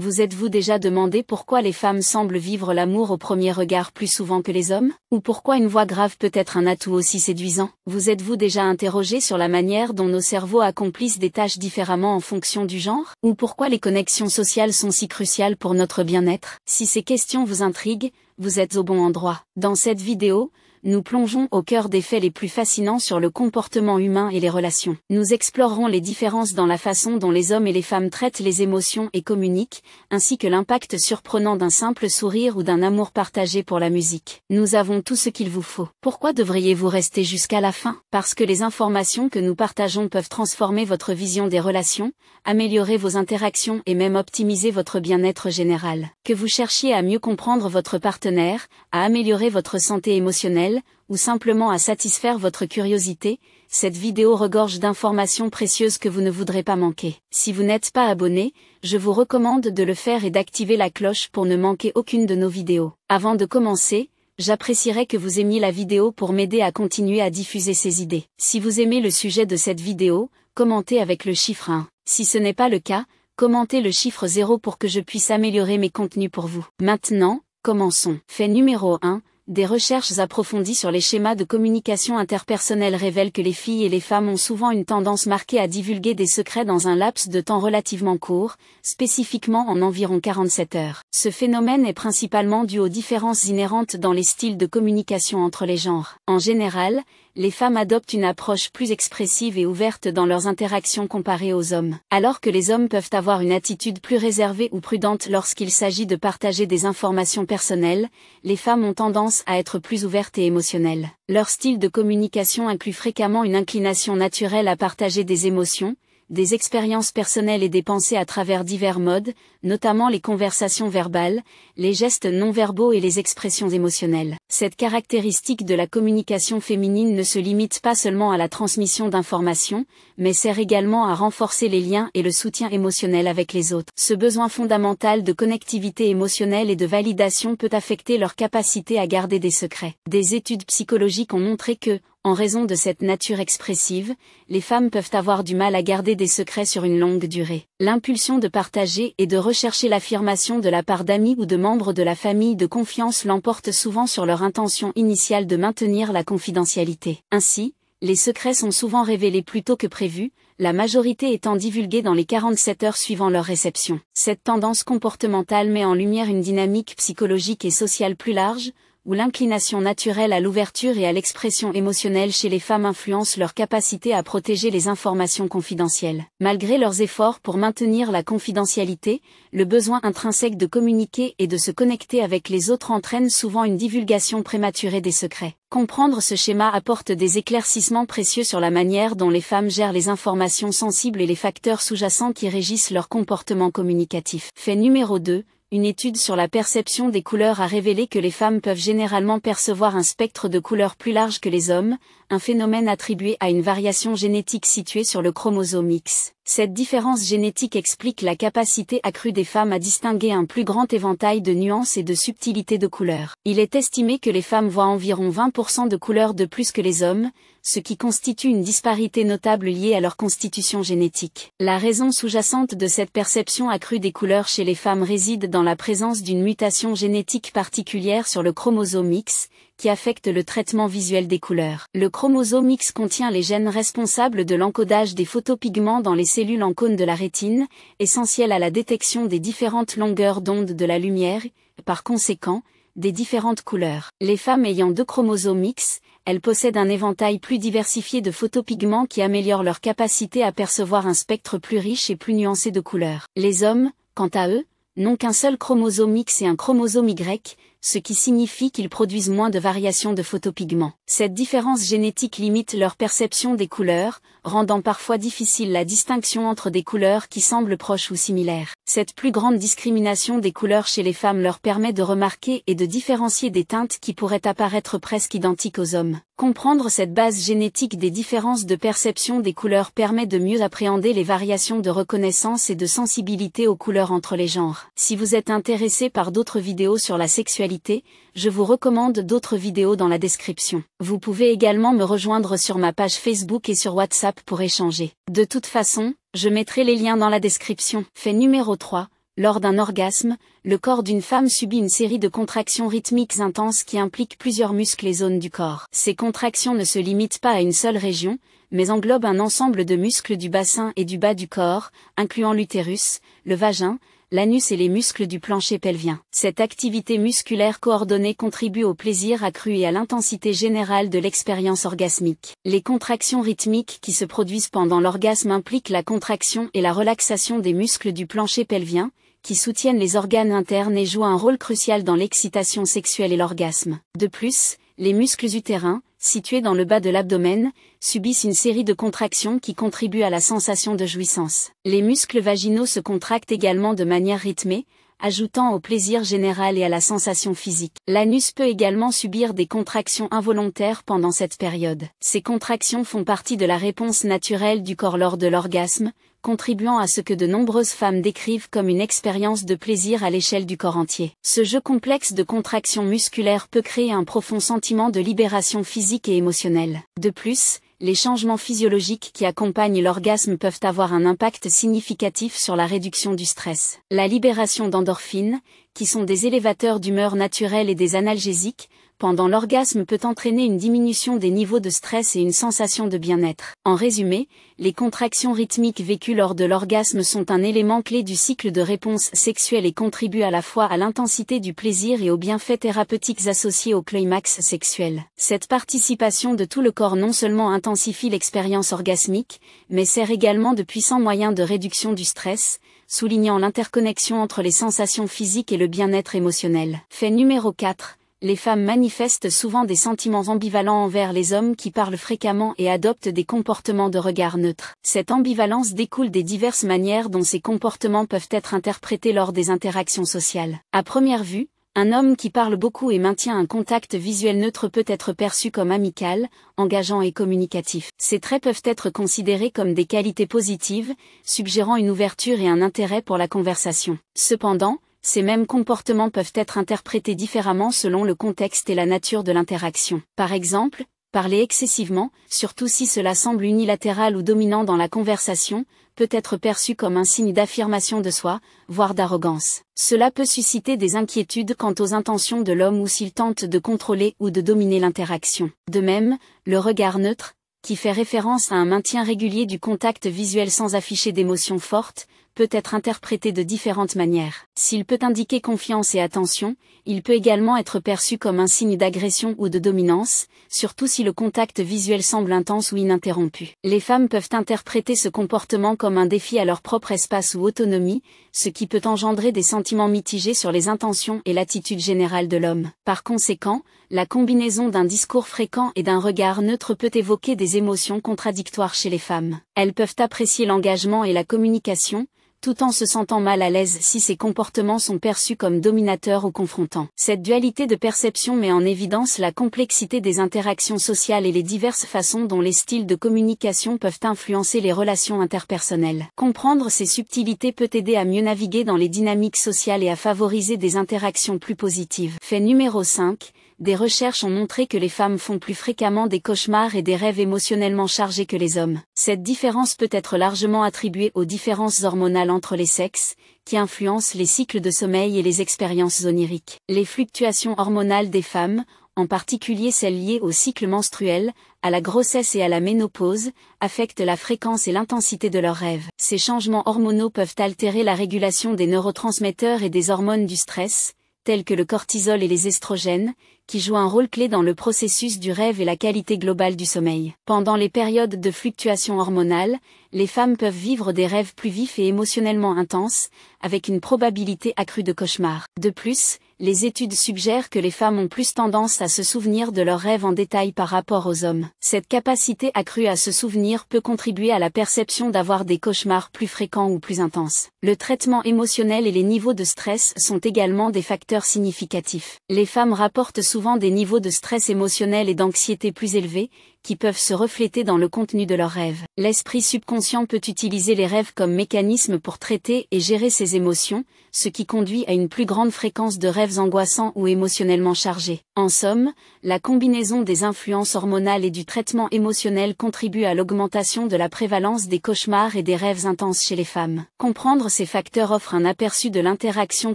Vous êtes-vous déjà demandé pourquoi les femmes semblent vivre l'amour au premier regard plus souvent que les hommes? Ou pourquoi une voix grave peut être un atout aussi séduisant? Vous êtes-vous déjà interrogé sur la manière dont nos cerveaux accomplissent des tâches différemment en fonction du genre? Ou pourquoi les connexions sociales sont si cruciales pour notre bien-être? Si ces questions vous intriguent, vous êtes au bon endroit. Dans cette vidéo, nous plongeons au cœur des faits les plus fascinants sur le comportement humain et les relations. Nous explorerons les différences dans la façon dont les hommes et les femmes traitent les émotions et communiquent, ainsi que l'impact surprenant d'un simple sourire ou d'un amour partagé pour la musique. Nous avons tout ce qu'il vous faut. Pourquoi devriez-vous rester jusqu'à la fin? Parce que les informations que nous partageons peuvent transformer votre vision des relations, améliorer vos interactions et même optimiser votre bien-être général. Que vous cherchiez à mieux comprendre votre partenaire, à améliorer votre santé émotionnelle, ou simplement à satisfaire votre curiosité, cette vidéo regorge d'informations précieuses que vous ne voudrez pas manquer. Si vous n'êtes pas abonné, je vous recommande de le faire et d'activer la cloche pour ne manquer aucune de nos vidéos. Avant de commencer, j'apprécierais que vous aimiez la vidéo pour m'aider à continuer à diffuser ces idées. Si vous aimez le sujet de cette vidéo, commentez avec le chiffre 1. Si ce n'est pas le cas, commentez le chiffre 0 pour que je puisse améliorer mes contenus pour vous. Maintenant, commençons. Fait numéro 1. Des recherches approfondies sur les schémas de communication interpersonnelle révèlent que les filles et les femmes ont souvent une tendance marquée à divulguer des secrets dans un laps de temps relativement court, spécifiquement en environ 47 heures. Ce phénomène est principalement dû aux différences inhérentes dans les styles de communication entre les genres. En général, les femmes adoptent une approche plus expressive et ouverte dans leurs interactions comparées aux hommes. Alors que les hommes peuvent avoir une attitude plus réservée ou prudente lorsqu'il s'agit de partager des informations personnelles, les femmes ont tendance à être plus ouvertes et émotionnelles. Leur style de communication inclut fréquemment une inclination naturelle à partager des émotions, des expériences personnelles et des pensées à travers divers modes, notamment les conversations verbales, les gestes non-verbaux et les expressions émotionnelles. Cette caractéristique de la communication féminine ne se limite pas seulement à la transmission d'informations, mais sert également à renforcer les liens et le soutien émotionnel avec les autres. Ce besoin fondamental de connectivité émotionnelle et de validation peut affecter leur capacité à garder des secrets. Des études psychologiques ont montré que, en raison de cette nature expressive, les femmes peuvent avoir du mal à garder des secrets sur une longue durée. L'impulsion de partager et de rechercher l'affirmation de la part d'amis ou de membres de la famille de confiance l'emporte souvent sur leur intention initiale de maintenir la confidentialité. Ainsi, les secrets sont souvent révélés plus tôt que prévu, la majorité étant divulguée dans les 47 heures suivant leur réception. Cette tendance comportementale met en lumière une dynamique psychologique et sociale plus large, où l'inclination naturelle à l'ouverture et à l'expression émotionnelle chez les femmes influence leur capacité à protéger les informations confidentielles. Malgré leurs efforts pour maintenir la confidentialité, le besoin intrinsèque de communiquer et de se connecter avec les autres entraîne souvent une divulgation prématurée des secrets. Comprendre ce schéma apporte des éclaircissements précieux sur la manière dont les femmes gèrent les informations sensibles et les facteurs sous-jacents qui régissent leur comportement communicatif. Fait numéro 2. Une étude sur la perception des couleurs a révélé que les femmes peuvent généralement percevoir un spectre de couleurs plus large que les hommes, un phénomène attribué à une variation génétique située sur le chromosome X. Cette différence génétique explique la capacité accrue des femmes à distinguer un plus grand éventail de nuances et de subtilités de couleurs. Il est estimé que les femmes voient environ 20% de couleurs de plus que les hommes, ce qui constitue une disparité notable liée à leur constitution génétique. La raison sous-jacente de cette perception accrue des couleurs chez les femmes réside dans la présence d'une mutation génétique particulière sur le chromosome X, qui affecte le traitement visuel des couleurs. Le chromosome X contient les gènes responsables de l'encodage des photopigments dans les cellules en cône de la rétine, essentiels à la détection des différentes longueurs d'onde de la lumière, et, par conséquent, des différentes couleurs. Les femmes ayant 2 chromosomes X, elles possèdent un éventail plus diversifié de photopigments qui améliore leur capacité à percevoir un spectre plus riche et plus nuancé de couleurs. Les hommes, quant à eux, n'ont qu'un seul chromosome X et un chromosome Y, ce qui signifie qu'ils produisent moins de variations de photopigments. Cette différence génétique limite leur perception des couleurs, rendant parfois difficile la distinction entre des couleurs qui semblent proches ou similaires. Cette plus grande discrimination des couleurs chez les femmes leur permet de remarquer et de différencier des teintes qui pourraient apparaître presque identiques aux hommes. Comprendre cette base génétique des différences de perception des couleurs permet de mieux appréhender les variations de reconnaissance et de sensibilité aux couleurs entre les genres. Si vous êtes intéressé par d'autres vidéos sur la sexualité, je vous recommande d'autres vidéos dans la description. Vous pouvez également me rejoindre sur ma page Facebook et sur WhatsApp pour échanger. De toute façon, je mettrai les liens dans la description. Fait numéro 3. Lors d'un orgasme, le corps d'une femme subit une série de contractions rythmiques intenses qui impliquent plusieurs muscles et zones du corps. Ces contractions ne se limitent pas à une seule région, mais englobent un ensemble de muscles du bassin et du bas du corps, incluant l'utérus, le vagin, l'anus et les muscles du plancher pelvien. Cette activité musculaire coordonnée contribue au plaisir accru et à l'intensité générale de l'expérience orgasmique. Les contractions rythmiques qui se produisent pendant l'orgasme impliquent la contraction et la relaxation des muscles du plancher pelvien, qui soutiennent les organes internes et jouent un rôle crucial dans l'excitation sexuelle et l'orgasme. De plus, les muscles utérins, situés dans le bas de l'abdomen, subissent une série de contractions qui contribuent à la sensation de jouissance. Les muscles vaginaux se contractent également de manière rythmée, ajoutant au plaisir général et à la sensation physique. L'anus peut également subir des contractions involontaires pendant cette période. Ces contractions font partie de la réponse naturelle du corps lors de l'orgasme, contribuant à ce que de nombreuses femmes décrivent comme une expérience de plaisir à l'échelle du corps entier. Ce jeu complexe de contractions musculaires peut créer un profond sentiment de libération physique et émotionnelle. De plus, les changements physiologiques qui accompagnent l'orgasme peuvent avoir un impact significatif sur la réduction du stress. La libération d'endorphines, qui sont des élévateurs d'humeur naturels et des analgésiques, pendant l'orgasme peut entraîner une diminution des niveaux de stress et une sensation de bien-être. En résumé, les contractions rythmiques vécues lors de l'orgasme sont un élément clé du cycle de réponse sexuelle et contribuent à la fois à l'intensité du plaisir et aux bienfaits thérapeutiques associés au climax sexuel. Cette participation de tout le corps non seulement intensifie l'expérience orgasmique, mais sert également de puissant moyen de réduction du stress, soulignant l'interconnexion entre les sensations physiques et le bien-être émotionnel. Fait numéro 4. Les femmes manifestent souvent des sentiments ambivalents envers les hommes qui parlent fréquemment et adoptent des comportements de regard neutre. Cette ambivalence découle des diverses manières dont ces comportements peuvent être interprétés lors des interactions sociales. À première vue, un homme qui parle beaucoup et maintient un contact visuel neutre peut être perçu comme amical, engageant et communicatif. Ces traits peuvent être considérés comme des qualités positives, suggérant une ouverture et un intérêt pour la conversation. Cependant, ces mêmes comportements peuvent être interprétés différemment selon le contexte et la nature de l'interaction. Par exemple, parler excessivement, surtout si cela semble unilatéral ou dominant dans la conversation, peut être perçu comme un signe d'affirmation de soi, voire d'arrogance. Cela peut susciter des inquiétudes quant aux intentions de l'homme ou s'il tente de contrôler ou de dominer l'interaction. De même, le regard neutre, qui fait référence à un maintien régulier du contact visuel sans afficher d'émotions fortes, peut être interprété de différentes manières. S'il peut indiquer confiance et attention, il peut également être perçu comme un signe d'agression ou de dominance, surtout si le contact visuel semble intense ou ininterrompu. Les femmes peuvent interpréter ce comportement comme un défi à leur propre espace ou autonomie, ce qui peut engendrer des sentiments mitigés sur les intentions et l'attitude générale de l'homme. Par conséquent, la combinaison d'un discours fréquent et d'un regard neutre peut évoquer des émotions contradictoires chez les femmes. Elles peuvent apprécier l'engagement et la communication, tout en se sentant mal à l'aise si ces comportements sont perçus comme dominateurs ou confrontants. Cette dualité de perception met en évidence la complexité des interactions sociales et les diverses façons dont les styles de communication peuvent influencer les relations interpersonnelles. Comprendre ces subtilités peut aider à mieux naviguer dans les dynamiques sociales et à favoriser des interactions plus positives. Fait numéro 5. Des recherches ont montré que les femmes font plus fréquemment des cauchemars et des rêves émotionnellement chargés que les hommes. Cette différence peut être largement attribuée aux différences hormonales entre les sexes, qui influencent les cycles de sommeil et les expériences oniriques. Les fluctuations hormonales des femmes, en particulier celles liées au cycle menstruel, à la grossesse et à la ménopause, affectent la fréquence et l'intensité de leurs rêves. Ces changements hormonaux peuvent altérer la régulation des neurotransmetteurs et des hormones du stress, tels que le cortisol et les estrogènes, qui jouent un rôle clé dans le processus du rêve et la qualité globale du sommeil. Pendant les périodes de fluctuations hormonales, les femmes peuvent vivre des rêves plus vifs et émotionnellement intenses, avec une probabilité accrue de cauchemars. De plus, les études suggèrent que les femmes ont plus tendance à se souvenir de leurs rêves en détail par rapport aux hommes. Cette capacité accrue à se souvenir peut contribuer à la perception d'avoir des cauchemars plus fréquents ou plus intenses. Le traitement émotionnel et les niveaux de stress sont également des facteurs significatifs. Les femmes rapportent souvent des niveaux de stress émotionnel et d'anxiété plus élevés, qui peuvent se refléter dans le contenu de leurs rêves. L'esprit subconscient peut utiliser les rêves comme mécanisme pour traiter et gérer ses émotions, ce qui conduit à une plus grande fréquence de rêves angoissants ou émotionnellement chargés. En somme, la combinaison des influences hormonales et du traitement émotionnel contribue à l'augmentation de la prévalence des cauchemars et des rêves intenses chez les femmes. Comprendre ces facteurs offre un aperçu de l'interaction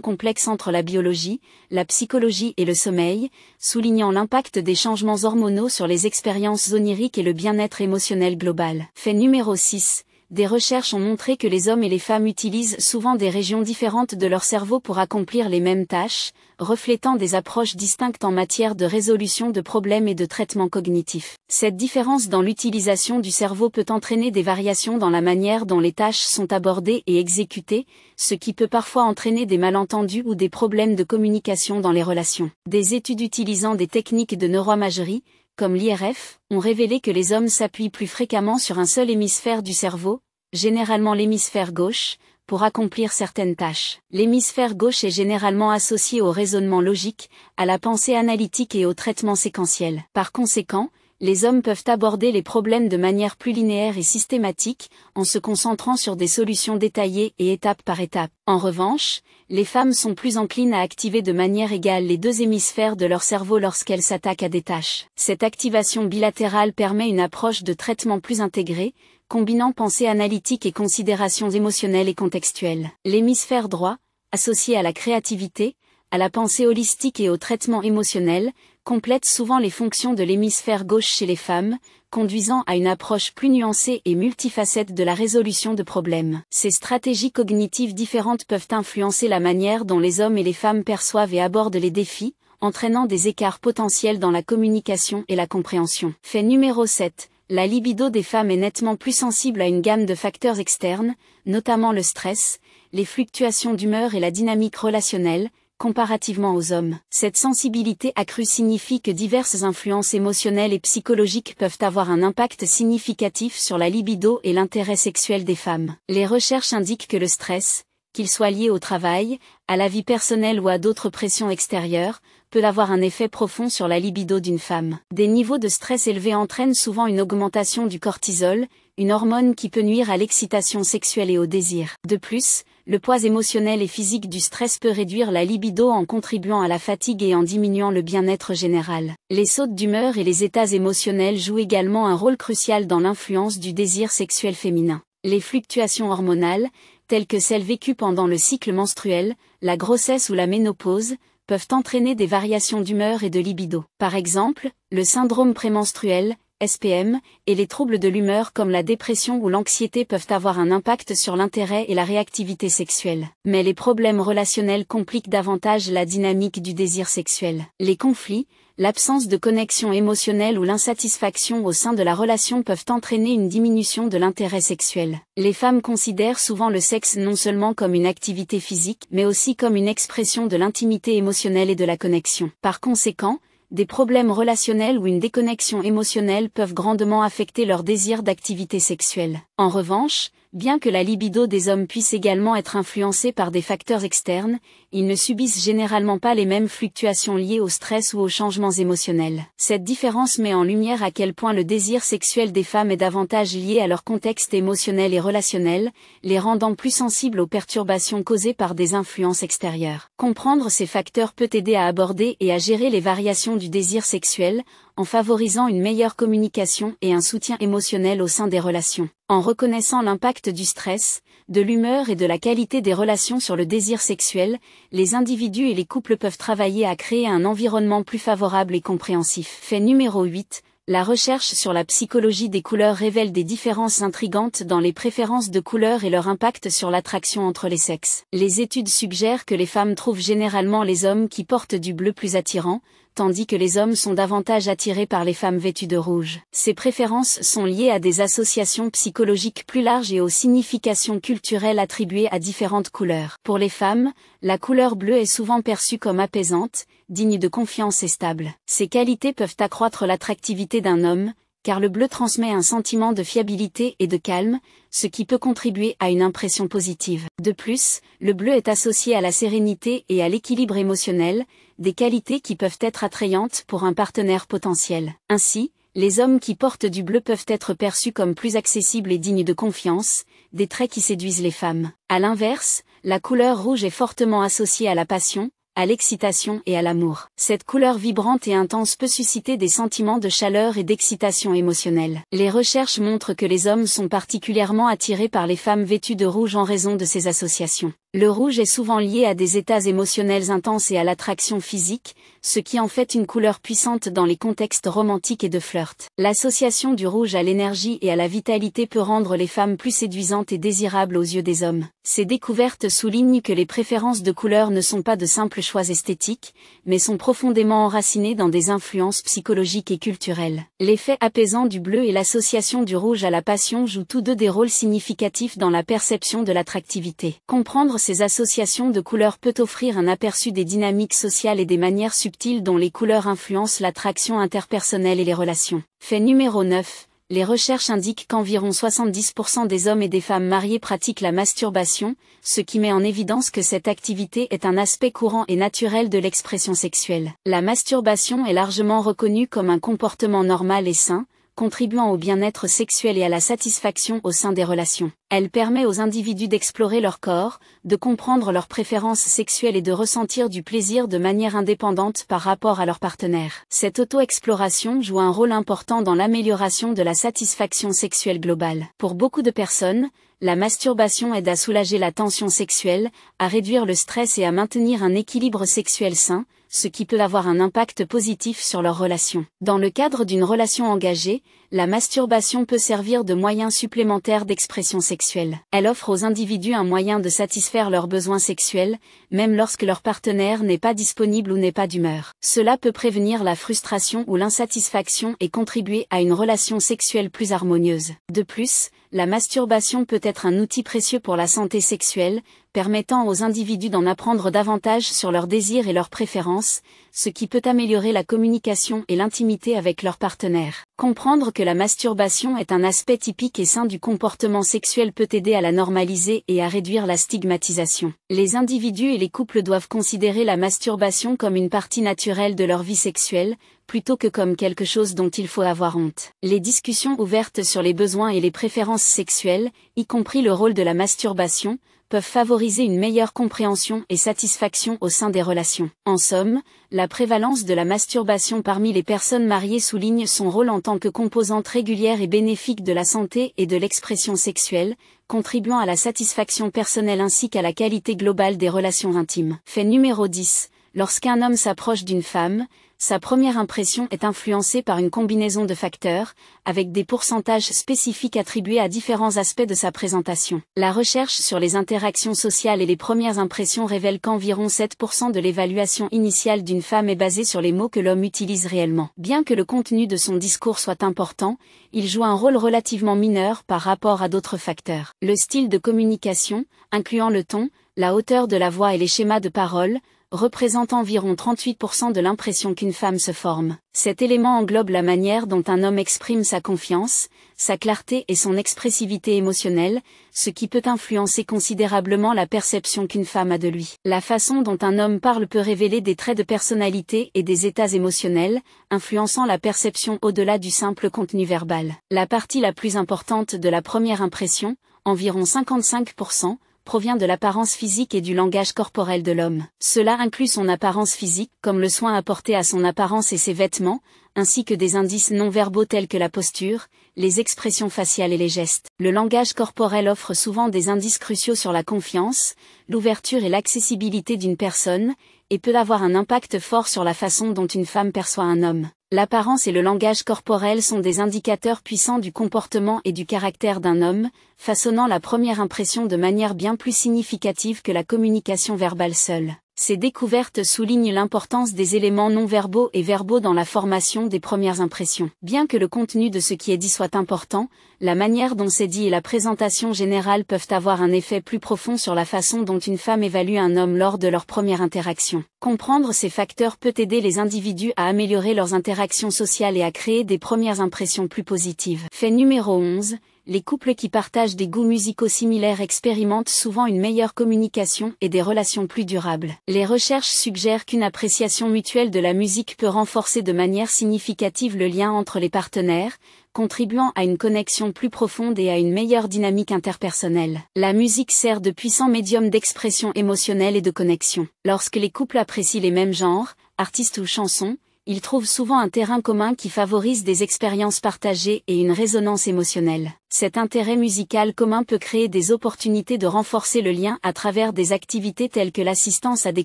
complexe entre la biologie, la psychologie et le sommeil, soulignant l'impact des changements hormonaux sur les expériences oniriques et le bien-être émotionnel global. Fait numéro 6. Des recherches ont montré que les hommes et les femmes utilisent souvent des régions différentes de leur cerveau pour accomplir les mêmes tâches, reflétant des approches distinctes en matière de résolution de problèmes et de traitement cognitif. Cette différence dans l'utilisation du cerveau peut entraîner des variations dans la manière dont les tâches sont abordées et exécutées, ce qui peut parfois entraîner des malentendus ou des problèmes de communication dans les relations. Des études utilisant des techniques de neuroimagerie, comme l'IRF, ont révélé que les hommes s'appuient plus fréquemment sur un seul hémisphère du cerveau, généralement l'hémisphère gauche, pour accomplir certaines tâches. L'hémisphère gauche est généralement associé au raisonnement logique, à la pensée analytique et au traitement séquentiel. Par conséquent, les hommes peuvent aborder les problèmes de manière plus linéaire et systématique, en se concentrant sur des solutions détaillées et étape par étape. En revanche, les femmes sont plus enclines à activer de manière égale les deux hémisphères de leur cerveau lorsqu'elles s'attaquent à des tâches. Cette activation bilatérale permet une approche de traitement plus intégrée, combinant pensée analytique et considérations émotionnelles et contextuelles. L'hémisphère droit, associé à la créativité, à la pensée holistique et au traitement émotionnel, complète souvent les fonctions de l'hémisphère gauche chez les femmes, conduisant à une approche plus nuancée et multifacette de la résolution de problèmes. Ces stratégies cognitives différentes peuvent influencer la manière dont les hommes et les femmes perçoivent et abordent les défis, entraînant des écarts potentiels dans la communication et la compréhension. Fait numéro 7. La libido des femmes est nettement plus sensible à une gamme de facteurs externes, notamment le stress, les fluctuations d'humeur et la dynamique relationnelle, comparativement aux hommes. Cette sensibilité accrue signifie que diverses influences émotionnelles et psychologiques peuvent avoir un impact significatif sur la libido et l'intérêt sexuel des femmes. Les recherches indiquent que le stress, qu'il soit lié au travail, à la vie personnelle ou à d'autres pressions extérieures, peut avoir un effet profond sur la libido d'une femme. Des niveaux de stress élevés entraînent souvent une augmentation du cortisol, une hormone qui peut nuire à l'excitation sexuelle et au désir. De plus, le poids émotionnel et physique du stress peut réduire la libido en contribuant à la fatigue et en diminuant le bien-être général. Les sautes d'humeur et les états émotionnels jouent également un rôle crucial dans l'influence du désir sexuel féminin. Les fluctuations hormonales, telles que celles vécues pendant le cycle menstruel, la grossesse ou la ménopause, peuvent entraîner des variations d'humeur et de libido. Par exemple, le syndrome prémenstruel, SPM, et les troubles de l'humeur comme la dépression ou l'anxiété peuvent avoir un impact sur l'intérêt et la réactivité sexuelle. Mais les problèmes relationnels compliquent davantage la dynamique du désir sexuel. Les conflits, l'absence de connexion émotionnelle ou l'insatisfaction au sein de la relation peuvent entraîner une diminution de l'intérêt sexuel. Les femmes considèrent souvent le sexe non seulement comme une activité physique, mais aussi comme une expression de l'intimité émotionnelle et de la connexion. Par conséquent, des problèmes relationnels ou une déconnexion émotionnelle peuvent grandement affecter leur désir d'activité sexuelle. En revanche, bien que la libido des hommes puisse également être influencée par des facteurs externes, ils ne subissent généralement pas les mêmes fluctuations liées au stress ou aux changements émotionnels. Cette différence met en lumière à quel point le désir sexuel des femmes est davantage lié à leur contexte émotionnel et relationnel, les rendant plus sensibles aux perturbations causées par des influences extérieures. Comprendre ces facteurs peut aider à aborder et à gérer les variations du désir sexuel, en favorisant une meilleure communication et un soutien émotionnel au sein des relations. En reconnaissant l'impact du stress, de l'humeur et de la qualité des relations sur le désir sexuel, les individus et les couples peuvent travailler à créer un environnement plus favorable et compréhensif. Fait numéro 8. La recherche sur la psychologie des couleurs révèle des différences intrigantes dans les préférences de couleurs et leur impact sur l'attraction entre les sexes. Les études suggèrent que les femmes trouvent généralement les hommes qui portent du bleu plus attirants, tandis que les hommes sont davantage attirés par les femmes vêtues de rouge. Ces préférences sont liées à des associations psychologiques plus larges et aux significations culturelles attribuées à différentes couleurs. Pour les femmes, la couleur bleue est souvent perçue comme apaisante, digne de confiance et stable. Ces qualités peuvent accroître l'attractivité d'un homme, car le bleu transmet un sentiment de fiabilité et de calme, ce qui peut contribuer à une impression positive. De plus, le bleu est associé à la sérénité et à l'équilibre émotionnel, des qualités qui peuvent être attrayantes pour un partenaire potentiel. Ainsi, Les hommes qui portent du bleu peuvent être perçus comme plus accessibles et dignes de confiance, des traits qui séduisent les femmes. À l'inverse, la couleur rouge est fortement associée à la passion, à l'excitation et à l'amour. Cette couleur vibrante et intense peut susciter des sentiments de chaleur et d'excitation émotionnelle. Les recherches montrent que les hommes sont particulièrement attirés par les femmes vêtues de rouge en raison de ces associations. Le rouge est souvent lié à des états émotionnels intenses et à l'attraction physique, ce qui en fait une couleur puissante dans les contextes romantiques et de flirt. L'association du rouge à l'énergie et à la vitalité peut rendre les femmes plus séduisantes et désirables aux yeux des hommes. Ces découvertes soulignent que les préférences de couleurs ne sont pas de simples choix esthétiques, mais sont profondément enracinées dans des influences psychologiques et culturelles. L'effet apaisant du bleu et l'association du rouge à la passion jouent tous deux des rôles significatifs dans la perception de l'attractivité. Comprendre ces associations de couleurs peut offrir un aperçu des dynamiques sociales et des manières subtiles dont les couleurs influencent l'attraction interpersonnelle et les relations. Fait numéro 9. Les recherches indiquent qu'environ 70% des hommes et des femmes mariés pratiquent la masturbation, ce qui met en évidence que cette activité est un aspect courant et naturel de l'expression sexuelle. La masturbation est largement reconnue comme un comportement normal et sain, contribuant au bien-être sexuel et à la satisfaction au sein des relations. Elle permet aux individus d'explorer leur corps, de comprendre leurs préférences sexuelles et de ressentir du plaisir de manière indépendante par rapport à leur partenaire. Cette auto-exploration joue un rôle important dans l'amélioration de la satisfaction sexuelle globale. Pour beaucoup de personnes, la masturbation aide à soulager la tension sexuelle, à réduire le stress et à maintenir un équilibre sexuel sain, ce qui peut avoir un impact positif sur leur relation. Dans le cadre d'une relation engagée, la masturbation peut servir de moyen supplémentaire d'expression sexuelle. Elle offre aux individus un moyen de satisfaire leurs besoins sexuels, même lorsque leur partenaire n'est pas disponible ou n'est pas d'humeur. Cela peut prévenir la frustration ou l'insatisfaction et contribuer à une relation sexuelle plus harmonieuse. De plus, la masturbation peut être un outil précieux pour la santé sexuelle, permettant aux individus d'en apprendre davantage sur leurs désirs et leurs préférences, ce qui peut améliorer la communication et l'intimité avec leur partenaire. Comprendre que la masturbation est un aspect typique et sain du comportement sexuel peut aider à la normaliser et à réduire la stigmatisation. Les individus et les couples doivent considérer la masturbation comme une partie naturelle de leur vie sexuelle, plutôt que comme quelque chose dont il faut avoir honte. Les discussions ouvertes sur les besoins et les préférences sexuelles, y compris le rôle de la masturbation, peuvent favoriser une meilleure compréhension et satisfaction au sein des relations. En somme, la prévalence de la masturbation parmi les personnes mariées souligne son rôle en tant que composante régulière et bénéfique de la santé et de l'expression sexuelle, contribuant à la satisfaction personnelle ainsi qu'à la qualité globale des relations intimes. Fait numéro 10. Lorsqu'un homme s'approche d'une femme, sa première impression est influencée par une combinaison de facteurs, avec des pourcentages spécifiques attribués à différents aspects de sa présentation. La recherche sur les interactions sociales et les premières impressions révèle qu'environ 7% de l'évaluation initiale d'une femme est basée sur les mots que l'homme utilise réellement. Bien que le contenu de son discours soit important, il joue un rôle relativement mineur par rapport à d'autres facteurs. Le style de communication, incluant le ton, la hauteur de la voix et les schémas de parole, représente environ 38% de l'impression qu'une femme se forme. Cet élément englobe la manière dont un homme exprime sa confiance, sa clarté et son expressivité émotionnelle, ce qui peut influencer considérablement la perception qu'une femme a de lui. La façon dont un homme parle peut révéler des traits de personnalité et des états émotionnels, influençant la perception au-delà du simple contenu verbal. La partie la plus importante de la première impression, environ 55%, provient de l'apparence physique et du langage corporel de l'homme. Cela inclut son apparence physique, comme le soin apporté à son apparence et ses vêtements, ainsi que des indices non-verbaux tels que la posture, les expressions faciales et les gestes. Le langage corporel offre souvent des indices cruciaux sur la confiance, l'ouverture et l'accessibilité d'une personne, et peut avoir un impact fort sur la façon dont une femme perçoit un homme. L'apparence et le langage corporel sont des indicateurs puissants du comportement et du caractère d'un homme, façonnant la première impression de manière bien plus significative que la communication verbale seule. Ces découvertes soulignent l'importance des éléments non-verbaux et verbaux dans la formation des premières impressions. Bien que le contenu de ce qui est dit soit important, la manière dont c'est dit et la présentation générale peuvent avoir un effet plus profond sur la façon dont une femme évalue un homme lors de leur première interaction. Comprendre ces facteurs peut aider les individus à améliorer leurs interactions sociales et à créer des premières impressions plus positives. Fait numéro 11. les couples qui partagent des goûts musicaux similaires expérimentent souvent une meilleure communication et des relations plus durables. Les recherches suggèrent qu'une appréciation mutuelle de la musique peut renforcer de manière significative le lien entre les partenaires, contribuant à une connexion plus profonde et à une meilleure dynamique interpersonnelle. La musique sert de puissant médium d'expression émotionnelle et de connexion. Lorsque les couples apprécient les mêmes genres, artistes ou chansons, ils trouvent souvent un terrain commun qui favorise des expériences partagées et une résonance émotionnelle. Cet intérêt musical commun peut créer des opportunités de renforcer le lien à travers des activités telles que l'assistance à des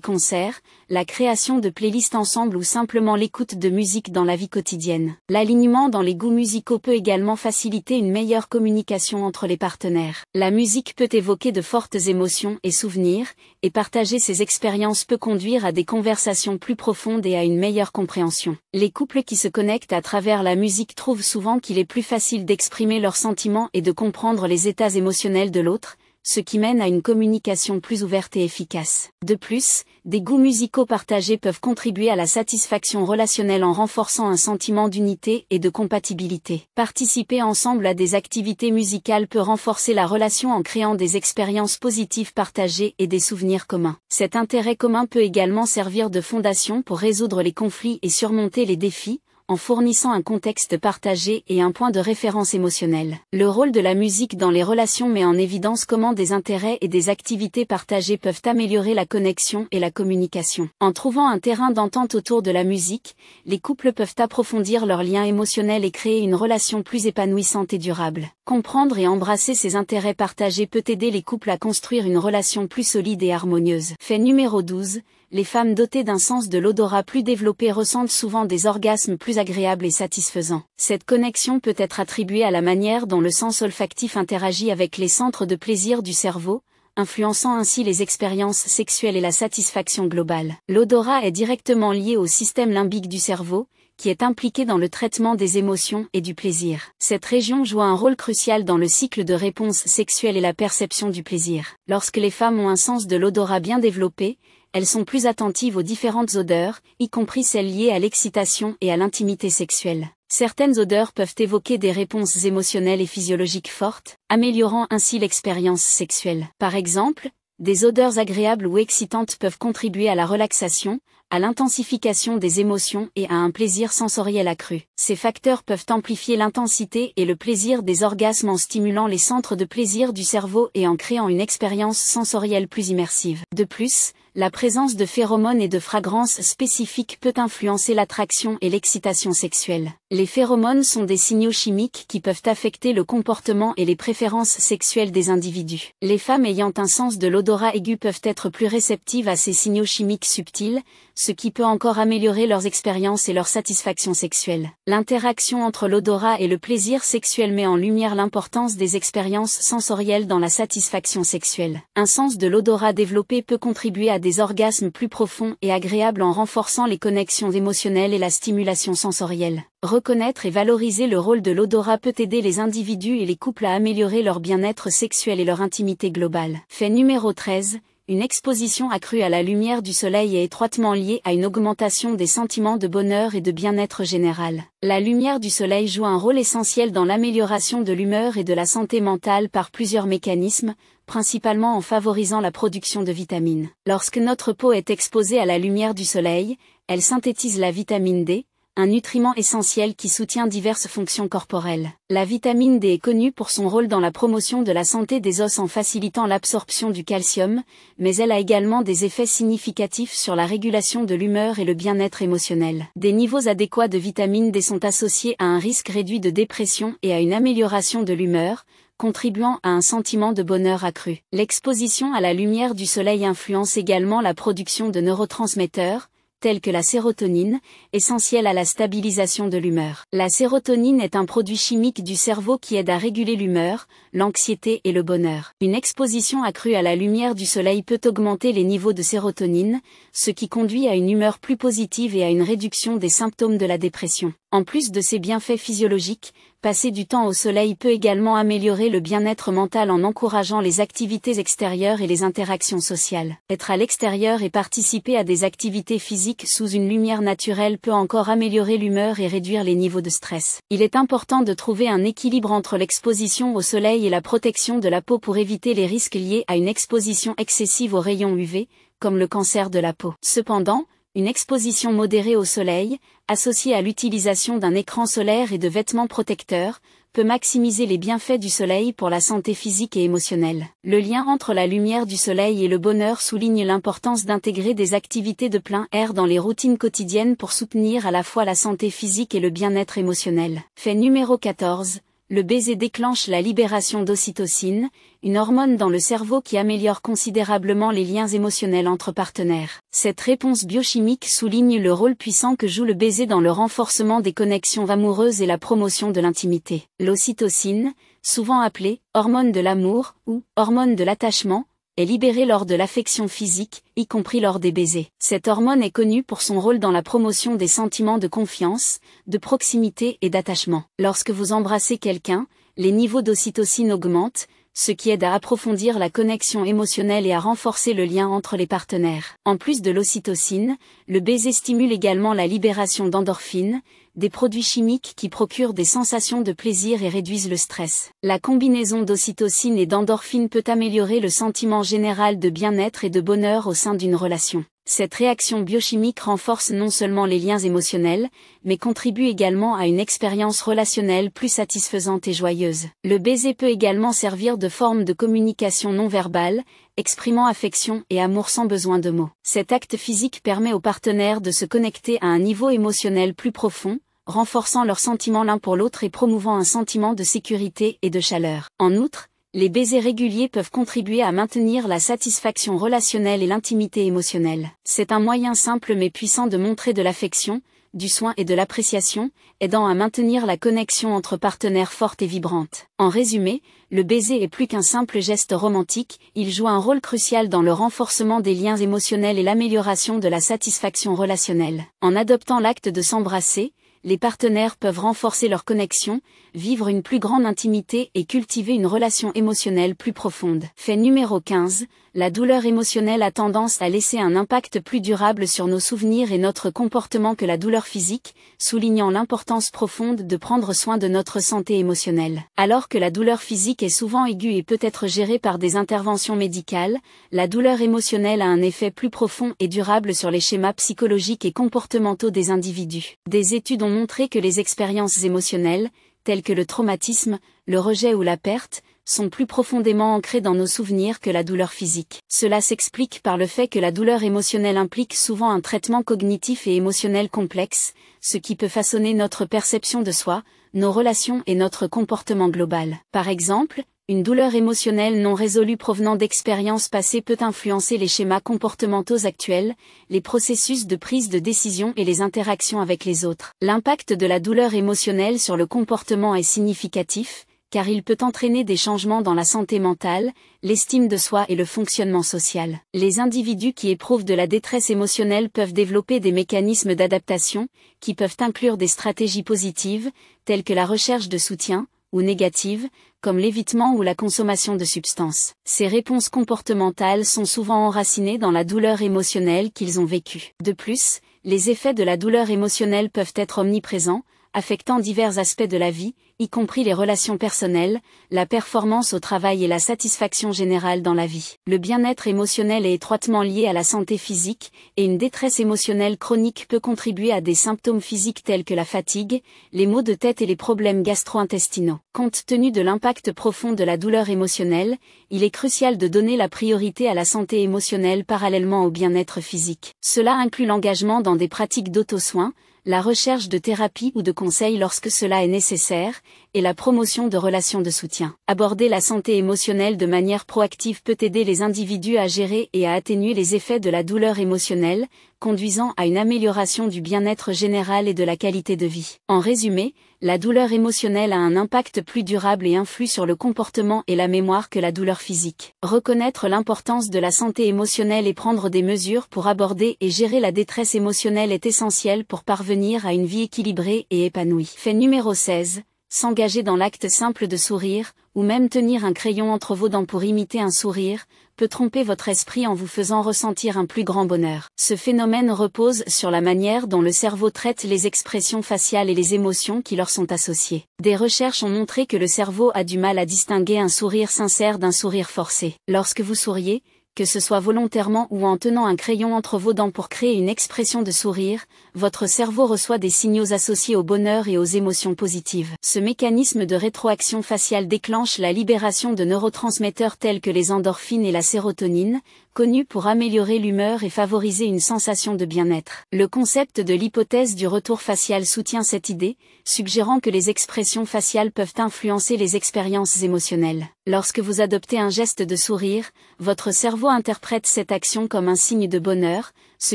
concerts, la création de playlists ensemble ou simplement l'écoute de musique dans la vie quotidienne. L'alignement dans les goûts musicaux peut également faciliter une meilleure communication entre les partenaires. La musique peut évoquer de fortes émotions et souvenirs, et partager ces expériences peut conduire à des conversations plus profondes et à une meilleure compréhension. Les couples qui se connectent à travers la musique trouvent souvent qu'il est plus facile d'exprimer leurs sentiments et de comprendre les états émotionnels de l'autre, ce qui mène à une communication plus ouverte et efficace. De plus, des goûts musicaux partagés peuvent contribuer à la satisfaction relationnelle en renforçant un sentiment d'unité et de compatibilité. Participer ensemble à des activités musicales peut renforcer la relation en créant des expériences positives partagées et des souvenirs communs. Cet intérêt commun peut également servir de fondation pour résoudre les conflits et surmonter les défis, en fournissant un contexte partagé et un point de référence émotionnel. Le rôle de la musique dans les relations met en évidence comment des intérêts et des activités partagées peuvent améliorer la connexion et la communication. En trouvant un terrain d'entente autour de la musique, les couples peuvent approfondir leurs liens émotionnels et créer une relation plus épanouissante et durable. Comprendre et embrasser ces intérêts partagés peut aider les couples à construire une relation plus solide et harmonieuse. Fait numéro 12. Les femmes dotées d'un sens de l'odorat plus développé ressentent souvent des orgasmes plus agréables et satisfaisants. Cette connexion peut être attribuée à la manière dont le sens olfactif interagit avec les centres de plaisir du cerveau, influençant ainsi les expériences sexuelles et la satisfaction globale. L'odorat est directement lié au système limbique du cerveau, qui est impliqué dans le traitement des émotions et du plaisir. Cette région joue un rôle crucial dans le cycle de réponse sexuelle et la perception du plaisir. Lorsque les femmes ont un sens de l'odorat bien développé, elles sont plus attentives aux différentes odeurs, y compris celles liées à l'excitation et à l'intimité sexuelle. Certaines odeurs peuvent évoquer des réponses émotionnelles et physiologiques fortes, améliorant ainsi l'expérience sexuelle. Par exemple, des odeurs agréables ou excitantes peuvent contribuer à la relaxation, à l'intensification des émotions et à un plaisir sensoriel accru. Ces facteurs peuvent amplifier l'intensité et le plaisir des orgasmes en stimulant les centres de plaisir du cerveau et en créant une expérience sensorielle plus immersive. De plus, la présence de phéromones et de fragrances spécifiques peut influencer l'attraction et l'excitation sexuelle. Les phéromones sont des signaux chimiques qui peuvent affecter le comportement et les préférences sexuelles des individus. Les femmes ayant un sens de l'odorat aigu peuvent être plus réceptives à ces signaux chimiques subtils, ce qui peut encore améliorer leurs expériences et leur satisfaction sexuelle. L'interaction entre l'odorat et le plaisir sexuel met en lumière l'importance des expériences sensorielles dans la satisfaction sexuelle. Un sens de l'odorat développé peut contribuer à des orgasmes plus profonds et agréables en renforçant les connexions émotionnelles et la stimulation sensorielle. Reconnaître et valoriser le rôle de l'odorat peut aider les individus et les couples à améliorer leur bien-être sexuel et leur intimité globale. Fait numéro 13. Une exposition accrue à la lumière du soleil est étroitement liée à une augmentation des sentiments de bonheur et de bien-être général. La lumière du soleil joue un rôle essentiel dans l'amélioration de l'humeur et de la santé mentale par plusieurs mécanismes, principalement en favorisant la production de vitamines. Lorsque notre peau est exposée à la lumière du soleil, elle synthétise la vitamine D, un nutriment essentiel qui soutient diverses fonctions corporelles. La vitamine D est connue pour son rôle dans la promotion de la santé des os en facilitant l'absorption du calcium, mais elle a également des effets significatifs sur la régulation de l'humeur et le bien-être émotionnel. Des niveaux adéquats de vitamine D sont associés à un risque réduit de dépression et à une amélioration de l'humeur, contribuant à un sentiment de bonheur accru. L'exposition à la lumière du soleil influence également la production de neurotransmetteurs, tels que la sérotonine, essentielle à la stabilisation de l'humeur. La sérotonine est un produit chimique du cerveau qui aide à réguler l'humeur, l'anxiété et le bonheur. Une exposition accrue à la lumière du soleil peut augmenter les niveaux de sérotonine, ce qui conduit à une humeur plus positive et à une réduction des symptômes de la dépression. En plus de ses bienfaits physiologiques, passer du temps au soleil peut également améliorer le bien-être mental en encourageant les activités extérieures et les interactions sociales. Être à l'extérieur et participer à des activités physiques sous une lumière naturelle peut encore améliorer l'humeur et réduire les niveaux de stress. Il est important de trouver un équilibre entre l'exposition au soleil et la protection de la peau pour éviter les risques liés à une exposition excessive aux rayons UV, comme le cancer de la peau. Cependant, une exposition modérée au soleil, associée à l'utilisation d'un écran solaire et de vêtements protecteurs, peut maximiser les bienfaits du soleil pour la santé physique et émotionnelle. Le lien entre la lumière du soleil et le bonheur souligne l'importance d'intégrer des activités de plein air dans les routines quotidiennes pour soutenir à la fois la santé physique et le bien-être émotionnel. Fait numéro 14. Le baiser déclenche la libération d'ocytocine, une hormone dans le cerveau qui améliore considérablement les liens émotionnels entre partenaires. Cette réponse biochimique souligne le rôle puissant que joue le baiser dans le renforcement des connexions amoureuses et la promotion de l'intimité. L'ocytocine, souvent appelée hormone de l'amour ou hormone de l'attachement, est libérée lors de l'affection physique, y compris lors des baisers. Cette hormone est connue pour son rôle dans la promotion des sentiments de confiance, de proximité et d'attachement. Lorsque vous embrassez quelqu'un, les niveaux d'ocytocine augmentent, ce qui aide à approfondir la connexion émotionnelle et à renforcer le lien entre les partenaires. En plus de l'ocytocine, le baiser stimule également la libération d'endorphines, des produits chimiques qui procurent des sensations de plaisir et réduisent le stress. La combinaison d'ocytocine et d'endorphines peut améliorer le sentiment général de bien-être et de bonheur au sein d'une relation. Cette réaction biochimique renforce non seulement les liens émotionnels, mais contribue également à une expérience relationnelle plus satisfaisante et joyeuse. Le baiser peut également servir de forme de communication non verbale, exprimant affection et amour sans besoin de mots. Cet acte physique permet aux partenaires de se connecter à un niveau émotionnel plus profond, renforçant leurs sentiments l'un pour l'autre et promouvant un sentiment de sécurité et de chaleur. En outre, les baisers réguliers peuvent contribuer à maintenir la satisfaction relationnelle et l'intimité émotionnelle. C'est un moyen simple mais puissant de montrer de l'affection, du soin et de l'appréciation, aidant à maintenir la connexion entre partenaires forte et vibrante. En résumé, le baiser est plus qu'un simple geste romantique, il joue un rôle crucial dans le renforcement des liens émotionnels et l'amélioration de la satisfaction relationnelle. En adoptant l'acte de s'embrasser, les partenaires peuvent renforcer leur connexion, vivre une plus grande intimité et cultiver une relation émotionnelle plus profonde. Fait numéro 15, la douleur émotionnelle a tendance à laisser un impact plus durable sur nos souvenirs et notre comportement que la douleur physique, soulignant l'importance profonde de prendre soin de notre santé émotionnelle. Alors que la douleur physique est souvent aiguë et peut être gérée par des interventions médicales, la douleur émotionnelle a un effet plus profond et durable sur les schémas psychologiques et comportementaux des individus. Des études ont montré que les expériences émotionnelles, telles que le traumatisme, le rejet ou la perte, sont plus profondément ancrées dans nos souvenirs que la douleur physique. Cela s'explique par le fait que la douleur émotionnelle implique souvent un traitement cognitif et émotionnel complexe, ce qui peut façonner notre perception de soi, nos relations et notre comportement global. Par exemple, une douleur émotionnelle non résolue provenant d'expériences passées peut influencer les schémas comportementaux actuels, les processus de prise de décision et les interactions avec les autres. L'impact de la douleur émotionnelle sur le comportement est significatif, car il peut entraîner des changements dans la santé mentale, l'estime de soi et le fonctionnement social. Les individus qui éprouvent de la détresse émotionnelle peuvent développer des mécanismes d'adaptation, qui peuvent inclure des stratégies positives, telles que la recherche de soutien, ou négatives, comme l'évitement ou la consommation de substances. Ces réponses comportementales sont souvent enracinées dans la douleur émotionnelle qu'ils ont vécue. De plus, les effets de la douleur émotionnelle peuvent être omniprésents, affectant divers aspects de la vie, y compris les relations personnelles, la performance au travail et la satisfaction générale dans la vie. Le bien-être émotionnel est étroitement lié à la santé physique, et une détresse émotionnelle chronique peut contribuer à des symptômes physiques tels que la fatigue, les maux de tête et les problèmes gastro-intestinaux. Compte tenu de l'impact profond de la douleur émotionnelle, il est crucial de donner la priorité à la santé émotionnelle parallèlement au bien-être physique. Cela inclut l'engagement dans des pratiques d'auto-soin, la recherche de thérapie ou de conseils lorsque cela est nécessaire, et la promotion de relations de soutien. Aborder la santé émotionnelle de manière proactive peut aider les individus à gérer et à atténuer les effets de la douleur émotionnelle, conduisant à une amélioration du bien-être général et de la qualité de vie. En résumé, la douleur émotionnelle a un impact plus durable et influe sur le comportement et la mémoire que la douleur physique. Reconnaître l'importance de la santé émotionnelle et prendre des mesures pour aborder et gérer la détresse émotionnelle est essentiel pour parvenir parvenir à une vie équilibrée et épanouie. Fait numéro 16. S'engager dans l'acte simple de sourire, ou même tenir un crayon entre vos dents pour imiter un sourire, peut tromper votre esprit en vous faisant ressentir un plus grand bonheur. Ce phénomène repose sur la manière dont le cerveau traite les expressions faciales et les émotions qui leur sont associées. Des recherches ont montré que le cerveau a du mal à distinguer un sourire sincère d'un sourire forcé. Lorsque vous souriez, que ce soit volontairement ou en tenant un crayon entre vos dents pour créer une expression de sourire, votre cerveau reçoit des signaux associés au bonheur et aux émotions positives. Ce mécanisme de rétroaction faciale déclenche la libération de neurotransmetteurs tels que les endorphines et la sérotonine, connus pour améliorer l'humeur et favoriser une sensation de bien-être. Le concept de l'hypothèse du retour facial soutient cette idée, suggérant que les expressions faciales peuvent influencer les expériences émotionnelles. Lorsque vous adoptez un geste de sourire, votre cerveau interprète cette action comme un signe de bonheur, ce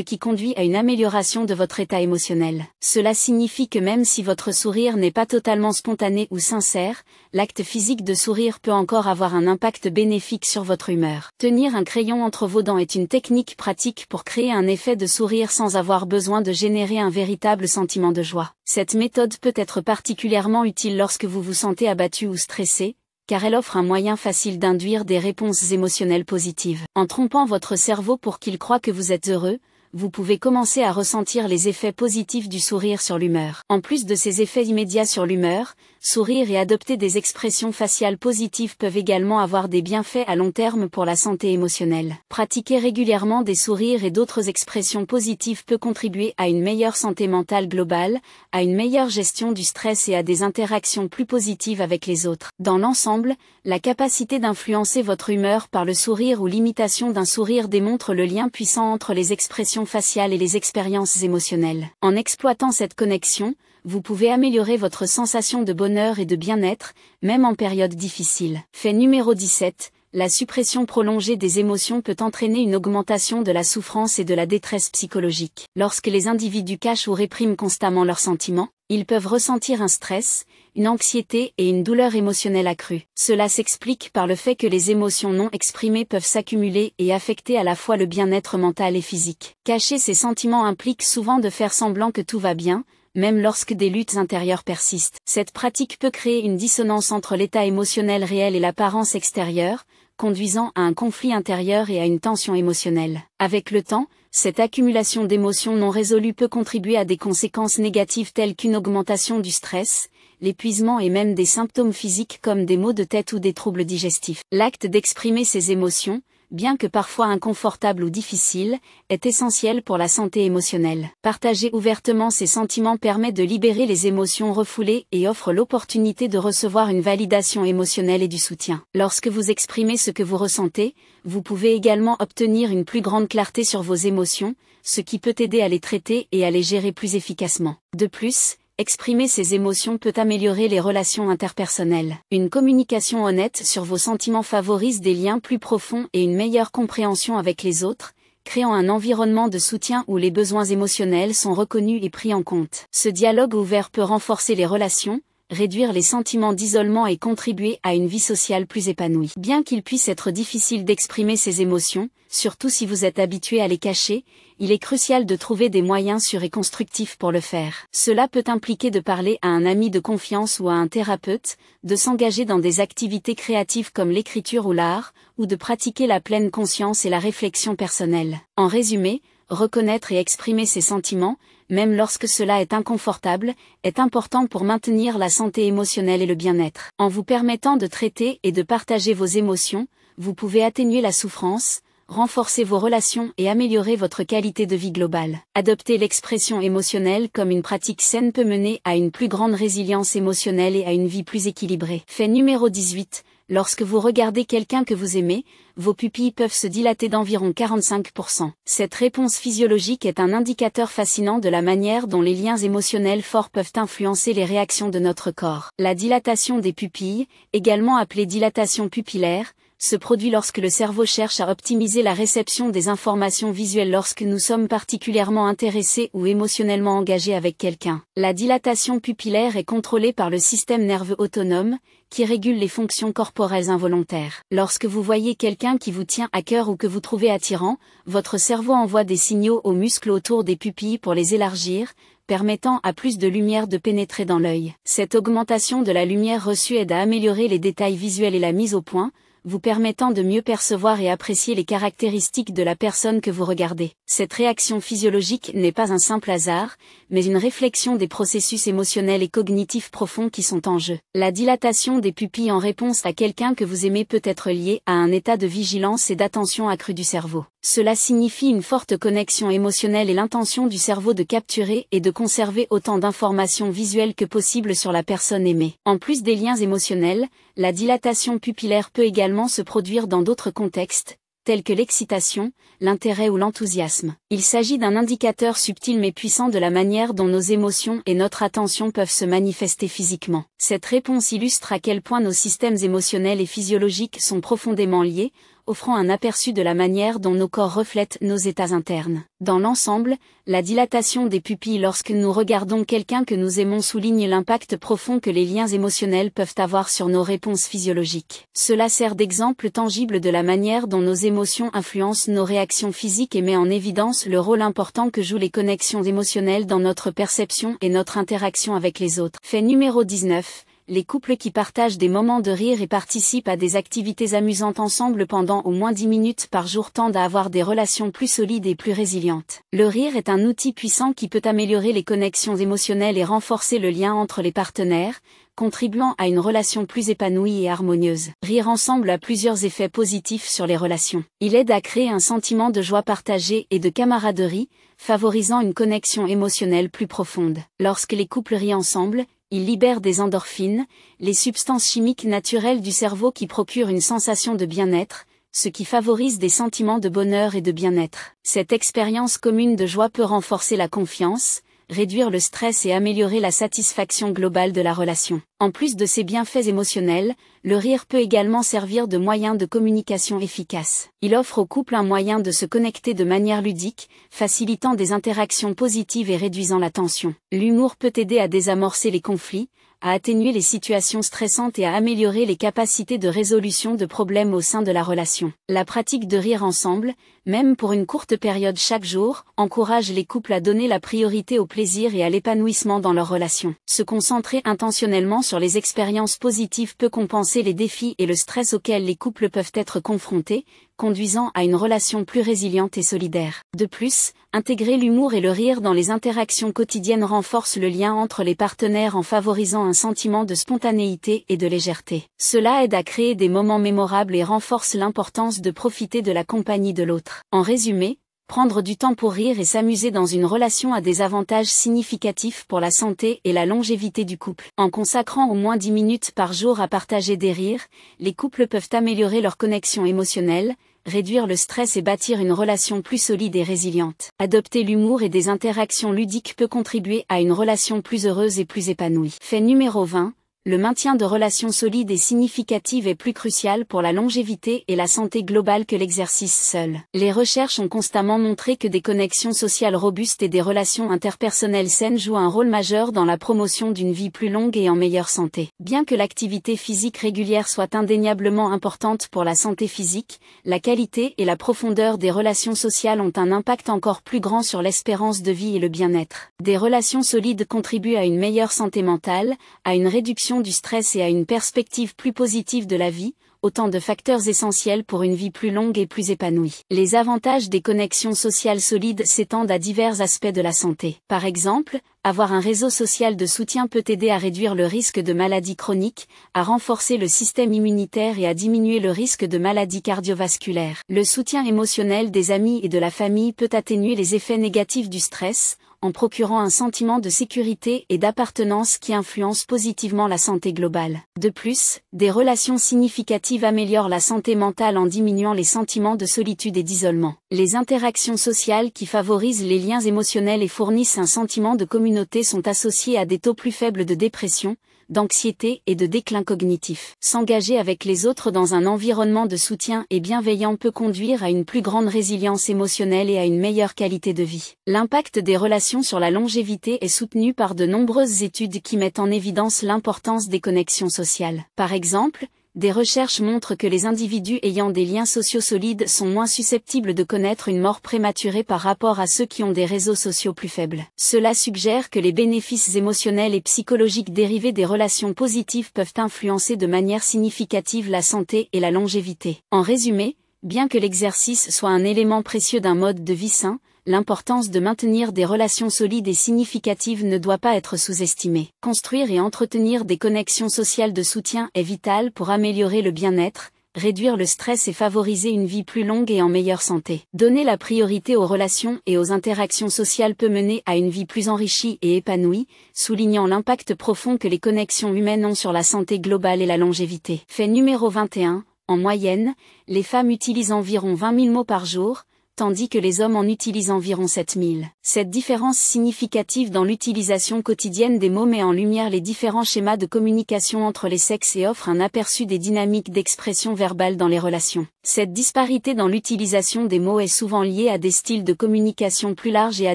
qui conduit à une amélioration de votre état émotionnel. Cela signifie que même si votre sourire n'est pas totalement spontané ou sincère, l'acte physique de sourire peut encore avoir un impact bénéfique sur votre humeur. Tenir un crayon entre vos dents est une technique pratique pour créer un effet de sourire sans avoir besoin de générer un véritable sentiment de joie. Cette méthode peut être particulièrement utile lorsque vous vous sentez abattu ou stressé, car elle offre un moyen facile d'induire des réponses émotionnelles positives. En trompant votre cerveau pour qu'il croie que vous êtes heureux, vous pouvez commencer à ressentir les effets positifs du sourire sur l'humeur. En plus de ces effets immédiats sur l'humeur, sourire et adopter des expressions faciales positives peuvent également avoir des bienfaits à long terme pour la santé émotionnelle. Pratiquer régulièrement des sourires et d'autres expressions positives peut contribuer à une meilleure santé mentale globale, à une meilleure gestion du stress et à des interactions plus positives avec les autres. Dans l'ensemble, la capacité d'influencer votre humeur par le sourire ou l'imitation d'un sourire démontre le lien puissant entre les expressions faciales et les expériences émotionnelles. En exploitant cette connexion, vous pouvez améliorer votre sensation de bonheur et de bien-être, même en période difficile. Fait numéro 17. La suppression prolongée des émotions peut entraîner une augmentation de la souffrance et de la détresse psychologique. Lorsque les individus cachent ou répriment constamment leurs sentiments, ils peuvent ressentir un stress, une anxiété et une douleur émotionnelle accrue. Cela s'explique par le fait que les émotions non exprimées peuvent s'accumuler et affecter à la fois le bien-être mental et physique. Cacher ces sentiments implique souvent de faire semblant que tout va bien, même lorsque des luttes intérieures persistent. Cette pratique peut créer une dissonance entre l'état émotionnel réel et l'apparence extérieure, conduisant à un conflit intérieur et à une tension émotionnelle. Avec le temps, cette accumulation d'émotions non résolues peut contribuer à des conséquences négatives telles qu'une augmentation du stress, l'épuisement et même des symptômes physiques comme des maux de tête ou des troubles digestifs. L'acte d'exprimer ces émotions, bien que parfois inconfortable ou difficile, est essentiel pour la santé émotionnelle. Partager ouvertement ses sentiments permet de libérer les émotions refoulées et offre l'opportunité de recevoir une validation émotionnelle et du soutien. Lorsque vous exprimez ce que vous ressentez, vous pouvez également obtenir une plus grande clarté sur vos émotions, ce qui peut aider à les traiter et à les gérer plus efficacement. De plus, exprimer ses émotions peut améliorer les relations interpersonnelles. Une communication honnête sur vos sentiments favorise des liens plus profonds et une meilleure compréhension avec les autres, créant un environnement de soutien où les besoins émotionnels sont reconnus et pris en compte. Ce dialogue ouvert peut renforcer les relations, réduire les sentiments d'isolement et contribuer à une vie sociale plus épanouie. Bien qu'il puisse être difficile d'exprimer ses émotions, surtout si vous êtes habitué à les cacher, il est crucial de trouver des moyens sûrs et constructifs pour le faire. Cela peut impliquer de parler à un ami de confiance ou à un thérapeute, de s'engager dans des activités créatives comme l'écriture ou l'art, ou de pratiquer la pleine conscience et la réflexion personnelle. En résumé, reconnaître et exprimer ses sentiments, même lorsque cela est inconfortable, est important pour maintenir la santé émotionnelle et le bien-être. En vous permettant de traiter et de partager vos émotions, vous pouvez atténuer la souffrance, renforcer vos relations et améliorer votre qualité de vie globale. Adopter l'expression émotionnelle comme une pratique saine peut mener à une plus grande résilience émotionnelle et à une vie plus équilibrée. Fait numéro 18. Lorsque vous regardez quelqu'un que vous aimez, vos pupilles peuvent se dilater d'environ 45%. Cette réponse physiologique est un indicateur fascinant de la manière dont les liens émotionnels forts peuvent influencer les réactions de notre corps. La dilatation des pupilles, également appelée dilatation pupillaire, se produit lorsque le cerveau cherche à optimiser la réception des informations visuelles lorsque nous sommes particulièrement intéressés ou émotionnellement engagés avec quelqu'un. La dilatation pupillaire est contrôlée par le système nerveux autonome, qui régule les fonctions corporelles involontaires. Lorsque vous voyez quelqu'un qui vous tient à cœur ou que vous trouvez attirant, votre cerveau envoie des signaux aux muscles autour des pupilles pour les élargir, permettant à plus de lumière de pénétrer dans l'œil. Cette augmentation de la lumière reçue aide à améliorer les détails visuels et la mise au point, vous permettant de mieux percevoir et apprécier les caractéristiques de la personne que vous regardez. Cette réaction physiologique n'est pas un simple hasard, mais une réflexion des processus émotionnels et cognitifs profonds qui sont en jeu. La dilatation des pupilles en réponse à quelqu'un que vous aimez peut être liée à un état de vigilance et d'attention accrue du cerveau. Cela signifie une forte connexion émotionnelle et l'intention du cerveau de capturer et de conserver autant d'informations visuelles que possible sur la personne aimée. En plus des liens émotionnels, la dilatation pupillaire peut également se produire dans d'autres contextes, tels que l'excitation, l'intérêt ou l'enthousiasme. Il s'agit d'un indicateur subtil mais puissant de la manière dont nos émotions et notre attention peuvent se manifester physiquement. Cette réponse illustre à quel point nos systèmes émotionnels et physiologiques sont profondément liés, offrant un aperçu de la manière dont nos corps reflètent nos états internes. Dans l'ensemble, la dilatation des pupilles lorsque nous regardons quelqu'un que nous aimons souligne l'impact profond que les liens émotionnels peuvent avoir sur nos réponses physiologiques. Cela sert d'exemple tangible de la manière dont nos émotions influencent nos réactions physiques et met en évidence le rôle important que jouent les connexions émotionnelles dans notre perception et notre interaction avec les autres. Fait numéro 19. Les couples qui partagent des moments de rire et participent à des activités amusantes ensemble pendant au moins 10 minutes par jour tendent à avoir des relations plus solides et plus résilientes. Le rire est un outil puissant qui peut améliorer les connexions émotionnelles et renforcer le lien entre les partenaires, contribuant à une relation plus épanouie et harmonieuse. Rire ensemble a plusieurs effets positifs sur les relations. Il aide à créer un sentiment de joie partagée et de camaraderie, favorisant une connexion émotionnelle plus profonde. Lorsque les couples rient ensemble, ils libèrent des endorphines, les substances chimiques naturelles du cerveau qui procurent une sensation de bien-être, ce qui favorise des sentiments de bonheur et de bien-être. Cette expérience commune de joie peut renforcer la confiance, réduire le stress et améliorer la satisfaction globale de la relation. En plus de ces bienfaits émotionnels, le rire peut également servir de moyen de communication efficace. Il offre au couple un moyen de se connecter de manière ludique, facilitant des interactions positives et réduisant la tension. L'humour peut aider à désamorcer les conflits, à atténuer les situations stressantes et à améliorer les capacités de résolution de problèmes au sein de la relation. La pratique de rire ensemble, même pour une courte période chaque jour, encourage les couples à donner la priorité au plaisir et à l'épanouissement dans leur relation. Se concentrer intentionnellement sur les expériences positives peut compenser les défis et le stress auxquels les couples peuvent être confrontés, conduisant à une relation plus résiliente et solidaire. De plus, intégrer l'humour et le rire dans les interactions quotidiennes renforce le lien entre les partenaires en favorisant un sentiment de spontanéité et de légèreté. Cela aide à créer des moments mémorables et renforce l'importance de profiter de la compagnie de l'autre. En résumé, prendre du temps pour rire et s'amuser dans une relation a des avantages significatifs pour la santé et la longévité du couple. En consacrant au moins 10 minutes par jour à partager des rires, les couples peuvent améliorer leur connexion émotionnelle, réduire le stress et bâtir une relation plus solide et résiliente. Adopter l'humour et des interactions ludiques peut contribuer à une relation plus heureuse et plus épanouie. Fait numéro 20. Le maintien de relations solides et significatives est plus crucial pour la longévité et la santé globale que l'exercice seul. Les recherches ont constamment montré que des connexions sociales robustes et des relations interpersonnelles saines jouent un rôle majeur dans la promotion d'une vie plus longue et en meilleure santé. Bien que l'activité physique régulière soit indéniablement importante pour la santé physique, la qualité et la profondeur des relations sociales ont un impact encore plus grand sur l'espérance de vie et le bien-être. Des relations solides contribuent à une meilleure santé mentale, à une réduction du stress et à une perspective plus positive de la vie, autant de facteurs essentiels pour une vie plus longue et plus épanouie. Les avantages des connexions sociales solides s'étendent à divers aspects de la santé. Par exemple, avoir un réseau social de soutien peut aider à réduire le risque de maladies chroniques, à renforcer le système immunitaire et à diminuer le risque de maladies cardiovasculaires. Le soutien émotionnel des amis et de la famille peut atténuer les effets négatifs du stress, en procurant un sentiment de sécurité et d'appartenance qui influence positivement la santé globale. De plus, des relations significatives améliorent la santé mentale en diminuant les sentiments de solitude et d'isolement. Les interactions sociales qui favorisent les liens émotionnels et fournissent un sentiment de communauté sont associées à des taux plus faibles de dépression, d'anxiété et de déclin cognitif. S'engager avec les autres dans un environnement de soutien et bienveillant peut conduire à une plus grande résilience émotionnelle et à une meilleure qualité de vie. L'impact des relations sur la longévité est soutenu par de nombreuses études qui mettent en évidence l'importance des connexions sociales. Par exemple, Des recherches montrent que les individus ayant des liens sociaux solides sont moins susceptibles de connaître une mort prématurée par rapport à ceux qui ont des réseaux sociaux plus faibles. Cela suggère que les bénéfices émotionnels et psychologiques dérivés des relations positives peuvent influencer de manière significative la santé et la longévité. En résumé, bien que l'exercice soit un élément précieux d'un mode de vie sain, l'importance de maintenir des relations solides et significatives ne doit pas être sous-estimée. Construire et entretenir des connexions sociales de soutien est vital pour améliorer le bien-être, réduire le stress et favoriser une vie plus longue et en meilleure santé. Donner la priorité aux relations et aux interactions sociales peut mener à une vie plus enrichie et épanouie, soulignant l'impact profond que les connexions humaines ont sur la santé globale et la longévité. Fait numéro 21, en moyenne, les femmes utilisent environ 20 000 mots par jour, tandis que les hommes en utilisent environ 7 000. Cette différence significative dans l'utilisation quotidienne des mots met en lumière les différents schémas de communication entre les sexes et offre un aperçu des dynamiques d'expression verbale dans les relations. Cette disparité dans l'utilisation des mots est souvent liée à des styles de communication plus larges et à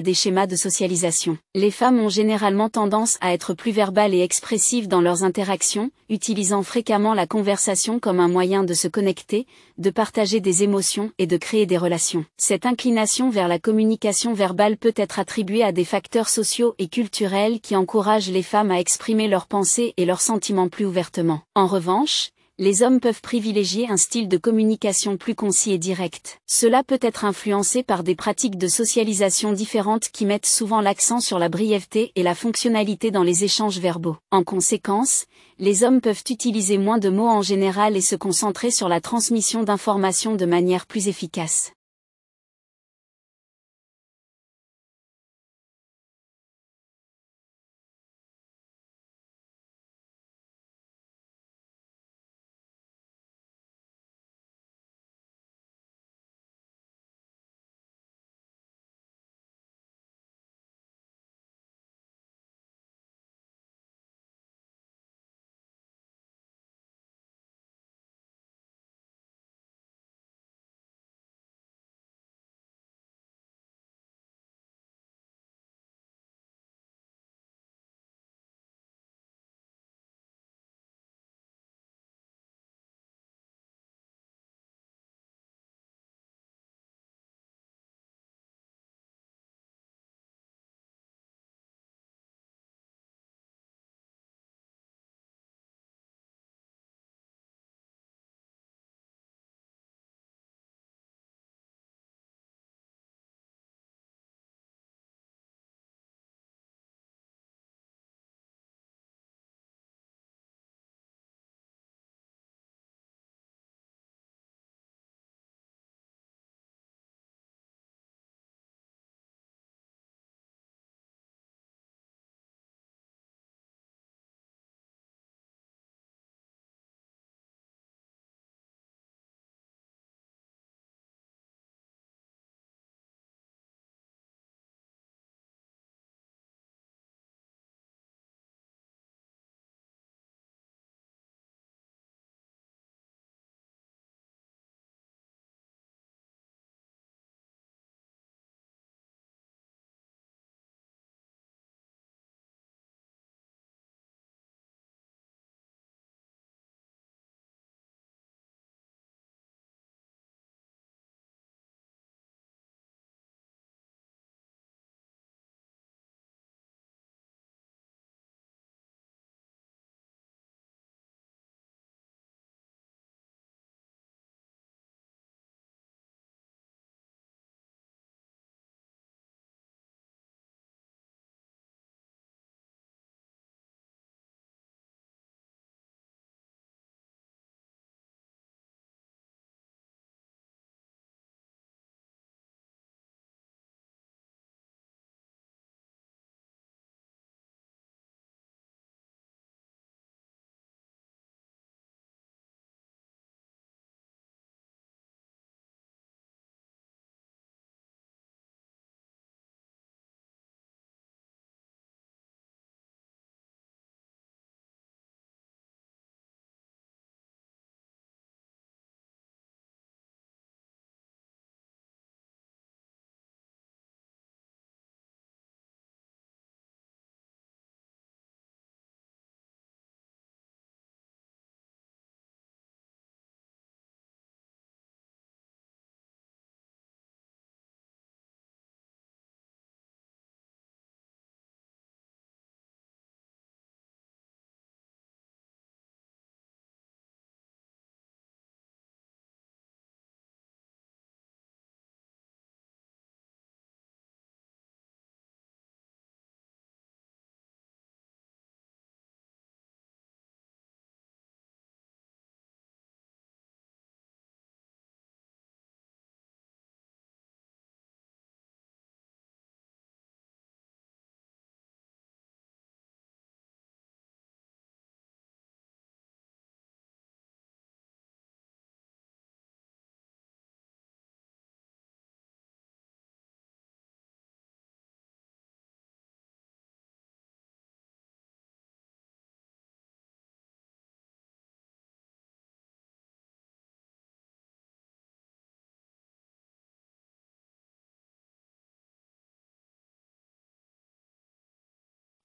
des schémas de socialisation. Les femmes ont généralement tendance à être plus verbales et expressives dans leurs interactions, utilisant fréquemment la conversation comme un moyen de se connecter, de partager des émotions et de créer des relations. Cette inclination vers la communication verbale peut être attribuée à des facteurs sociaux et culturels qui encouragent les femmes à exprimer leurs pensées et leurs sentiments plus ouvertement. En revanche, les hommes peuvent privilégier un style de communication plus concis et direct. Cela peut être influencé par des pratiques de socialisation différentes qui mettent souvent l'accent sur la brièveté et la fonctionnalité dans les échanges verbaux. En conséquence, les hommes peuvent utiliser moins de mots en général et se concentrer sur la transmission d'informations de manière plus efficace.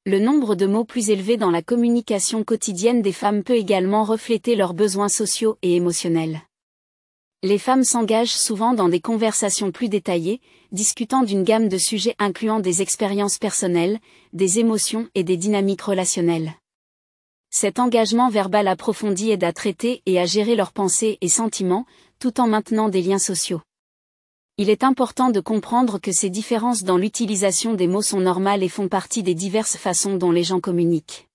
Le nombre de mots plus élevé dans la communication quotidienne des femmes peut également refléter leurs besoins sociaux et émotionnels. Les femmes s'engagent souvent dans des conversations plus détaillées, discutant d'une gamme de sujets incluant des expériences personnelles, des émotions et des dynamiques relationnelles. Cet engagement verbal approfondi aide à traiter et à gérer leurs pensées et sentiments, tout en maintenant des liens sociaux. Il est important de comprendre que ces différences dans l'utilisation des mots sont normales et font partie des diverses façons dont les gens communiquent.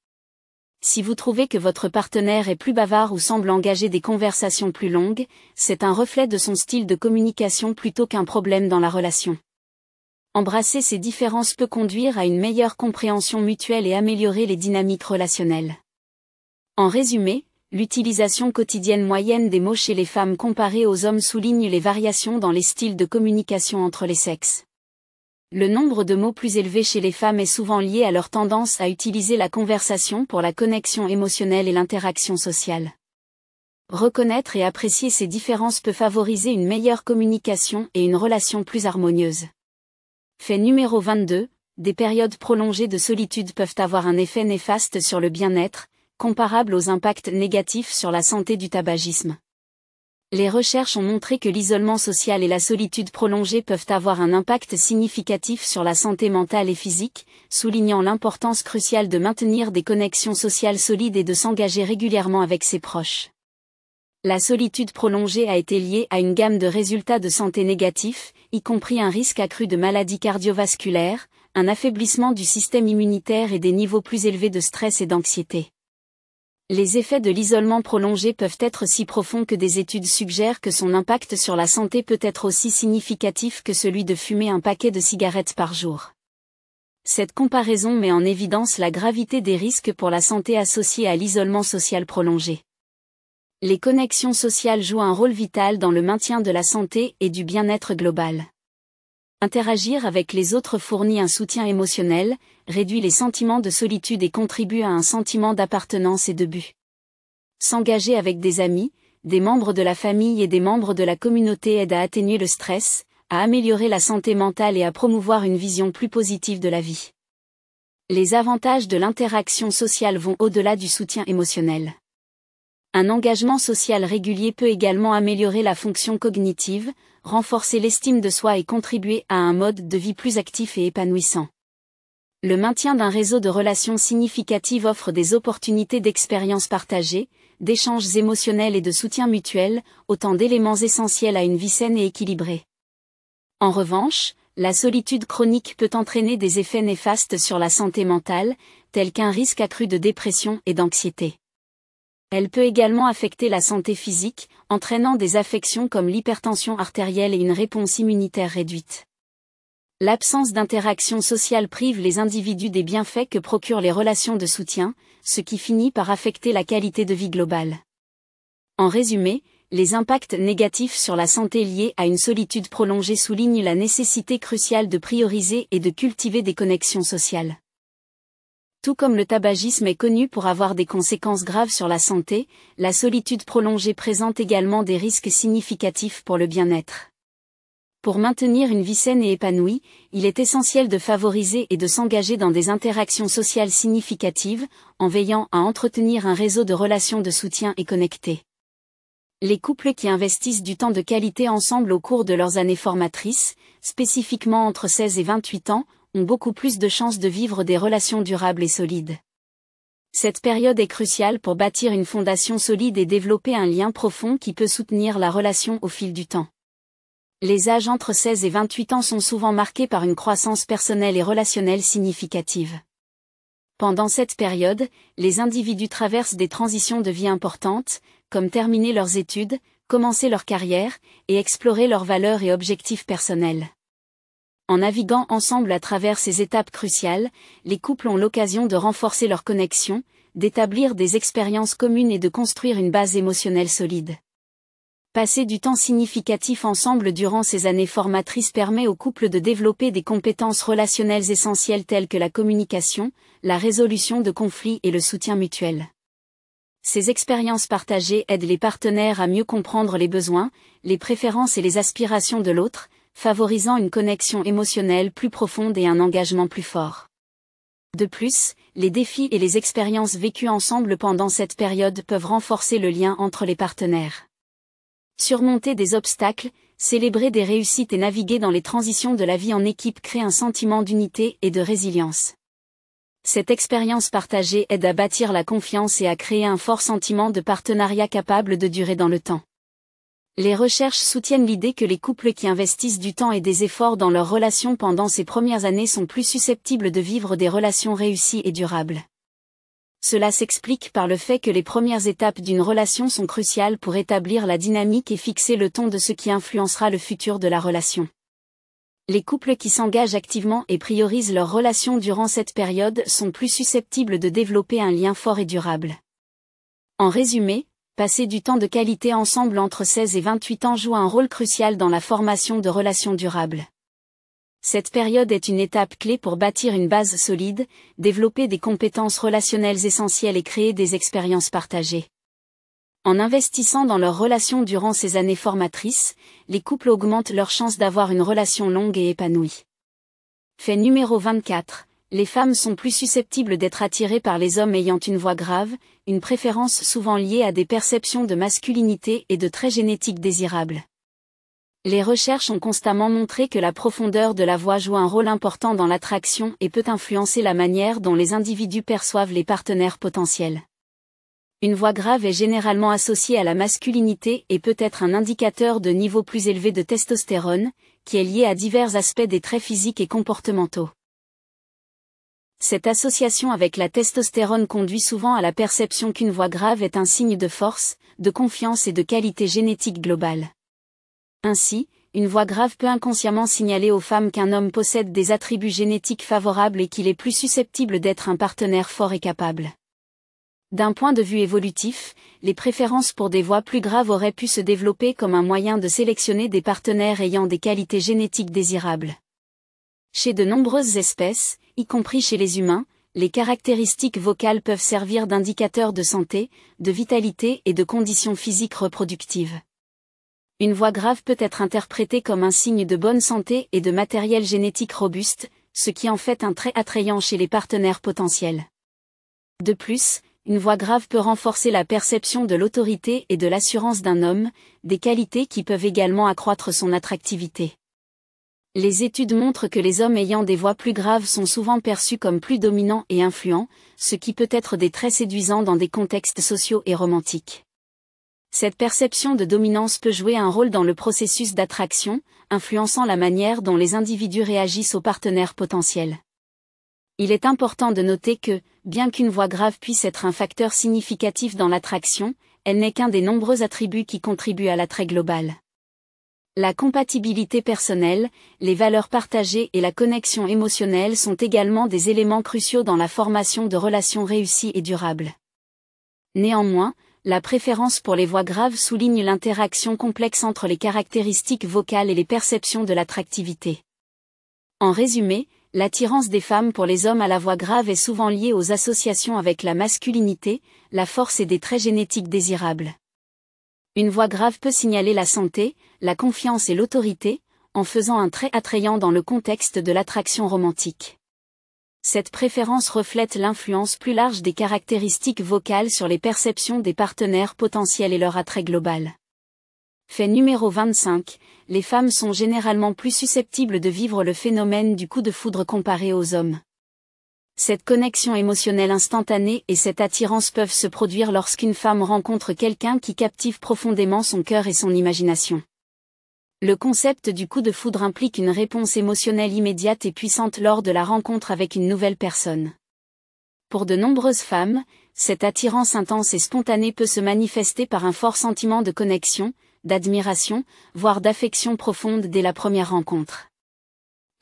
Si vous trouvez que votre partenaire est plus bavard ou semble engager des conversations plus longues, c'est un reflet de son style de communication plutôt qu'un problème dans la relation. Embrasser ces différences peut conduire à une meilleure compréhension mutuelle et améliorer les dynamiques relationnelles. En résumé, l'utilisation quotidienne moyenne des mots chez les femmes comparée aux hommes souligne les variations dans les styles de communication entre les sexes. Le nombre de mots plus élevé chez les femmes est souvent lié à leur tendance à utiliser la conversation pour la connexion émotionnelle et l'interaction sociale. Reconnaître et apprécier ces différences peut favoriser une meilleure communication et une relation plus harmonieuse. Fait numéro 22, des périodes prolongées de solitude peuvent avoir un effet néfaste sur le bien-être, comparable aux impacts négatifs sur la santé du tabagisme. Les recherches ont montré que l'isolement social et la solitude prolongée peuvent avoir un impact significatif sur la santé mentale et physique, soulignant l'importance cruciale de maintenir des connexions sociales solides et de s'engager régulièrement avec ses proches. La solitude prolongée a été liée à une gamme de résultats de santé négatifs, y compris un risque accru de maladies cardiovasculaires, un affaiblissement du système immunitaire et des niveaux plus élevés de stress et d'anxiété. Les effets de l'isolement prolongé peuvent être si profonds que des études suggèrent que son impact sur la santé peut être aussi significatif que celui de fumer un paquet de cigarettes par jour. Cette comparaison met en évidence la gravité des risques pour la santé associés à l'isolement social prolongé. Les connexions sociales jouent un rôle vital dans le maintien de la santé et du bien-être global. Interagir avec les autres fournit un soutien émotionnel, réduit les sentiments de solitude et contribue à un sentiment d'appartenance et de but. S'engager avec des amis, des membres de la famille et des membres de la communauté aide à atténuer le stress, à améliorer la santé mentale et à promouvoir une vision plus positive de la vie. Les avantages de l'interaction sociale vont au-delà du soutien émotionnel. Un engagement social régulier peut également améliorer la fonction cognitive, renforcer l'estime de soi et contribuer à un mode de vie plus actif et épanouissant. Le maintien d'un réseau de relations significatives offre des opportunités d'expériences partagées, d'échanges émotionnels et de soutien mutuel, autant d'éléments essentiels à une vie saine et équilibrée. En revanche, la solitude chronique peut entraîner des effets néfastes sur la santé mentale, tels qu'un risque accru de dépression et d'anxiété. Elle peut également affecter la santé physique, entraînant des affections comme l'hypertension artérielle et une réponse immunitaire réduite. L'absence d'interaction sociale prive les individus des bienfaits que procurent les relations de soutien, ce qui finit par affecter la qualité de vie globale. En résumé, les impacts négatifs sur la santé liés à une solitude prolongée soulignent la nécessité cruciale de prioriser et de cultiver des connexions sociales. Tout comme le tabagisme est connu pour avoir des conséquences graves sur la santé, la solitude prolongée présente également des risques significatifs pour le bien-être. Pour maintenir une vie saine et épanouie, il est essentiel de favoriser et de s'engager dans des interactions sociales significatives, en veillant à entretenir un réseau de relations de soutien et connectées. Les couples qui investissent du temps de qualité ensemble au cours de leurs années formatrices, spécifiquement entre 16 et 28 ans, ont beaucoup plus de chances de vivre des relations durables et solides. Cette période est cruciale pour bâtir une fondation solide et développer un lien profond qui peut soutenir la relation au fil du temps. Les âges entre 16 et 28 ans sont souvent marqués par une croissance personnelle et relationnelle significative. Pendant cette période, les individus traversent des transitions de vie importantes, comme terminer leurs études, commencer leur carrière, et explorer leurs valeurs et objectifs personnels. En naviguant ensemble à travers ces étapes cruciales, les couples ont l'occasion de renforcer leur connexion, d'établir des expériences communes et de construire une base émotionnelle solide. Passer du temps significatif ensemble durant ces années formatrices permet aux couples de développer des compétences relationnelles essentielles telles que la communication, la résolution de conflits et le soutien mutuel. Ces expériences partagées aident les partenaires à mieux comprendre les besoins, les préférences et les aspirations de l'autre, favorisant une connexion émotionnelle plus profonde et un engagement plus fort. De plus, les défis et les expériences vécues ensemble pendant cette période peuvent renforcer le lien entre les partenaires. Surmonter des obstacles, célébrer des réussites et naviguer dans les transitions de la vie en équipe crée un sentiment d'unité et de résilience. Cette expérience partagée aide à bâtir la confiance et à créer un fort sentiment de partenariat capable de durer dans le temps. Les recherches soutiennent l'idée que les couples qui investissent du temps et des efforts dans leur relation pendant ces premières années sont plus susceptibles de vivre des relations réussies et durables. Cela s'explique par le fait que les premières étapes d'une relation sont cruciales pour établir la dynamique et fixer le ton de ce qui influencera le futur de la relation. Les couples qui s'engagent activement et priorisent leur relation durant cette période sont plus susceptibles de développer un lien fort et durable. En résumé, passer du temps de qualité ensemble entre 16 et 28 ans joue un rôle crucial dans la formation de relations durables. Cette période est une étape clé pour bâtir une base solide, développer des compétences relationnelles essentielles et créer des expériences partagées. En investissant dans leur relation durant ces années formatrices, les couples augmentent leurs chances d'avoir une relation longue et épanouie. Fait numéro 24. Les femmes sont plus susceptibles d'être attirées par les hommes ayant une voix grave, une préférence souvent liée à des perceptions de masculinité et de traits génétiques désirables. Les recherches ont constamment montré que la profondeur de la voix joue un rôle important dans l'attraction et peut influencer la manière dont les individus perçoivent les partenaires potentiels. Une voix grave est généralement associée à la masculinité et peut être un indicateur de niveau plus élevé de testostérone, qui est lié à divers aspects des traits physiques et comportementaux. Cette association avec la testostérone conduit souvent à la perception qu'une voix grave est un signe de force, de confiance et de qualité génétique globale. Ainsi, une voix grave peut inconsciemment signaler aux femmes qu'un homme possède des attributs génétiques favorables et qu'il est plus susceptible d'être un partenaire fort et capable. D'un point de vue évolutif, les préférences pour des voix plus graves auraient pu se développer comme un moyen de sélectionner des partenaires ayant des qualités génétiques désirables. Chez de nombreuses espèces, y compris chez les humains, les caractéristiques vocales peuvent servir d'indicateurs de santé, de vitalité et de conditions physiques reproductives. Une voix grave peut être interprétée comme un signe de bonne santé et de matériel génétique robuste, ce qui en fait un trait attrayant chez les partenaires potentiels. De plus, une voix grave peut renforcer la perception de l'autorité et de l'assurance d'un homme, des qualités qui peuvent également accroître son attractivité. Les études montrent que les hommes ayant des voix plus graves sont souvent perçus comme plus dominants et influents, ce qui peut être des traits séduisants dans des contextes sociaux et romantiques. Cette perception de dominance peut jouer un rôle dans le processus d'attraction, influençant la manière dont les individus réagissent aux partenaires potentiels. Il est important de noter que, bien qu'une voix grave puisse être un facteur significatif dans l'attraction, elle n'est qu'un des nombreux attributs qui contribuent à l'attrait global. La compatibilité personnelle, les valeurs partagées et la connexion émotionnelle sont également des éléments cruciaux dans la formation de relations réussies et durables. Néanmoins, la préférence pour les voix graves souligne l'interaction complexe entre les caractéristiques vocales et les perceptions de l'attractivité. En résumé, l'attirance des femmes pour les hommes à la voix grave est souvent liée aux associations avec la masculinité, la force et des traits génétiques désirables. Une voix grave peut signaler la santé, la confiance et l'autorité, en faisant un trait attrayant dans le contexte de l'attraction romantique. Cette préférence reflète l'influence plus large des caractéristiques vocales sur les perceptions des partenaires potentiels et leur attrait global. Fait numéro 25, les femmes sont généralement plus susceptibles de vivre le phénomène du coup de foudre comparé aux hommes. Cette connexion émotionnelle instantanée et cette attirance peuvent se produire lorsqu'une femme rencontre quelqu'un qui captive profondément son cœur et son imagination. Le concept du coup de foudre implique une réponse émotionnelle immédiate et puissante lors de la rencontre avec une nouvelle personne. Pour de nombreuses femmes, cette attirance intense et spontanée peut se manifester par un fort sentiment de connexion, d'admiration, voire d'affection profonde dès la première rencontre.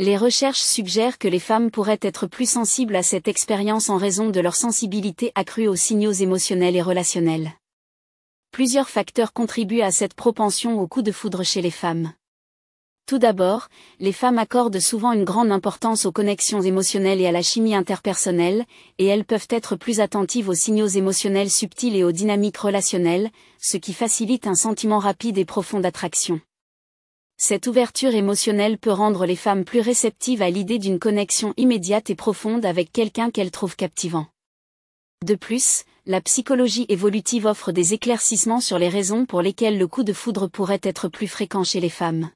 Les recherches suggèrent que les femmes pourraient être plus sensibles à cette expérience en raison de leur sensibilité accrue aux signaux émotionnels et relationnels. Plusieurs facteurs contribuent à cette propension au coup de foudre chez les femmes. Tout d'abord, les femmes accordent souvent une grande importance aux connexions émotionnelles et à la chimie interpersonnelle, et elles peuvent être plus attentives aux signaux émotionnels subtils et aux dynamiques relationnelles, ce qui facilite un sentiment rapide et profond d'attraction. Cette ouverture émotionnelle peut rendre les femmes plus réceptives à l'idée d'une connexion immédiate et profonde avec quelqu'un qu'elles trouvent captivant. De plus, la psychologie évolutive offre des éclaircissements sur les raisons pour lesquelles le coup de foudre pourrait être plus fréquent chez les femmes.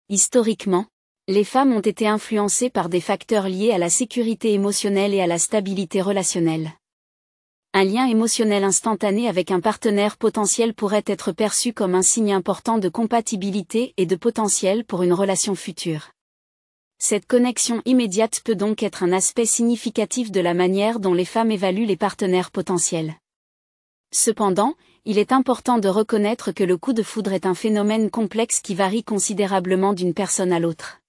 Historiquement, les femmes ont été influencées par des facteurs liés à la sécurité émotionnelle et à la stabilité relationnelle. Un lien émotionnel instantané avec un partenaire potentiel pourrait être perçu comme un signe important de compatibilité et de potentiel pour une relation future. Cette connexion immédiate peut donc être un aspect significatif de la manière dont les femmes évaluent les partenaires potentiels. Cependant, il est important de reconnaître que le coup de foudre est un phénomène complexe qui varie considérablement d'une personne à l'autre.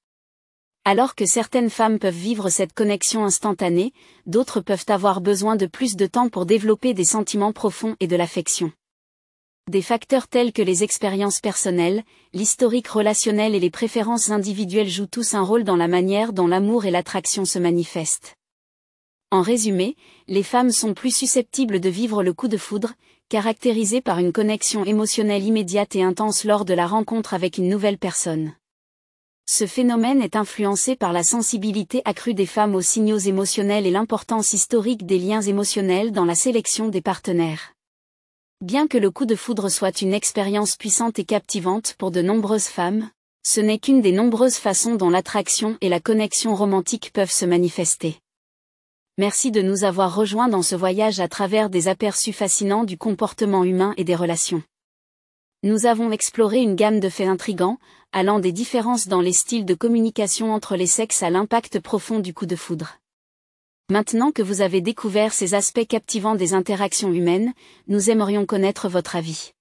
Alors que certaines femmes peuvent vivre cette connexion instantanée, d'autres peuvent avoir besoin de plus de temps pour développer des sentiments profonds et de l'affection. Des facteurs tels que les expériences personnelles, l'historique relationnel et les préférences individuelles jouent tous un rôle dans la manière dont l'amour et l'attraction se manifestent. En résumé, les femmes sont plus susceptibles de vivre le coup de foudre, caractérisé par une connexion émotionnelle immédiate et intense lors de la rencontre avec une nouvelle personne. Ce phénomène est influencé par la sensibilité accrue des femmes aux signaux émotionnels et l'importance historique des liens émotionnels dans la sélection des partenaires. Bien que le coup de foudre soit une expérience puissante et captivante pour de nombreuses femmes, ce n'est qu'une des nombreuses façons dont l'attraction et la connexion romantique peuvent se manifester. Merci de nous avoir rejoints dans ce voyage à travers des aperçus fascinants du comportement humain et des relations. Nous avons exploré une gamme de faits intrigants, allant des différences dans les styles de communication entre les sexes à l'impact profond du coup de foudre. Maintenant que vous avez découvert ces aspects captivants des interactions humaines, nous aimerions connaître votre avis.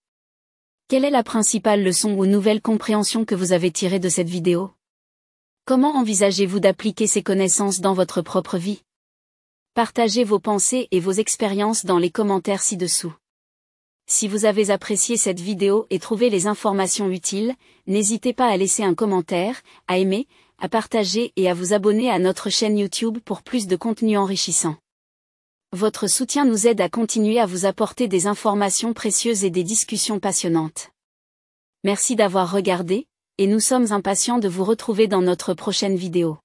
Quelle est la principale leçon ou nouvelle compréhension que vous avez tirée de cette vidéo? Comment envisagez-vous d'appliquer ces connaissances dans votre propre vie? Partagez vos pensées et vos expériences dans les commentaires ci-dessous. Si vous avez apprécié cette vidéo et trouvé les informations utiles, n'hésitez pas à laisser un commentaire, à aimer, à partager et à vous abonner à notre chaîne YouTube pour plus de contenu enrichissant. Votre soutien nous aide à continuer à vous apporter des informations précieuses et des discussions passionnantes. Merci d'avoir regardé, et nous sommes impatients de vous retrouver dans notre prochaine vidéo.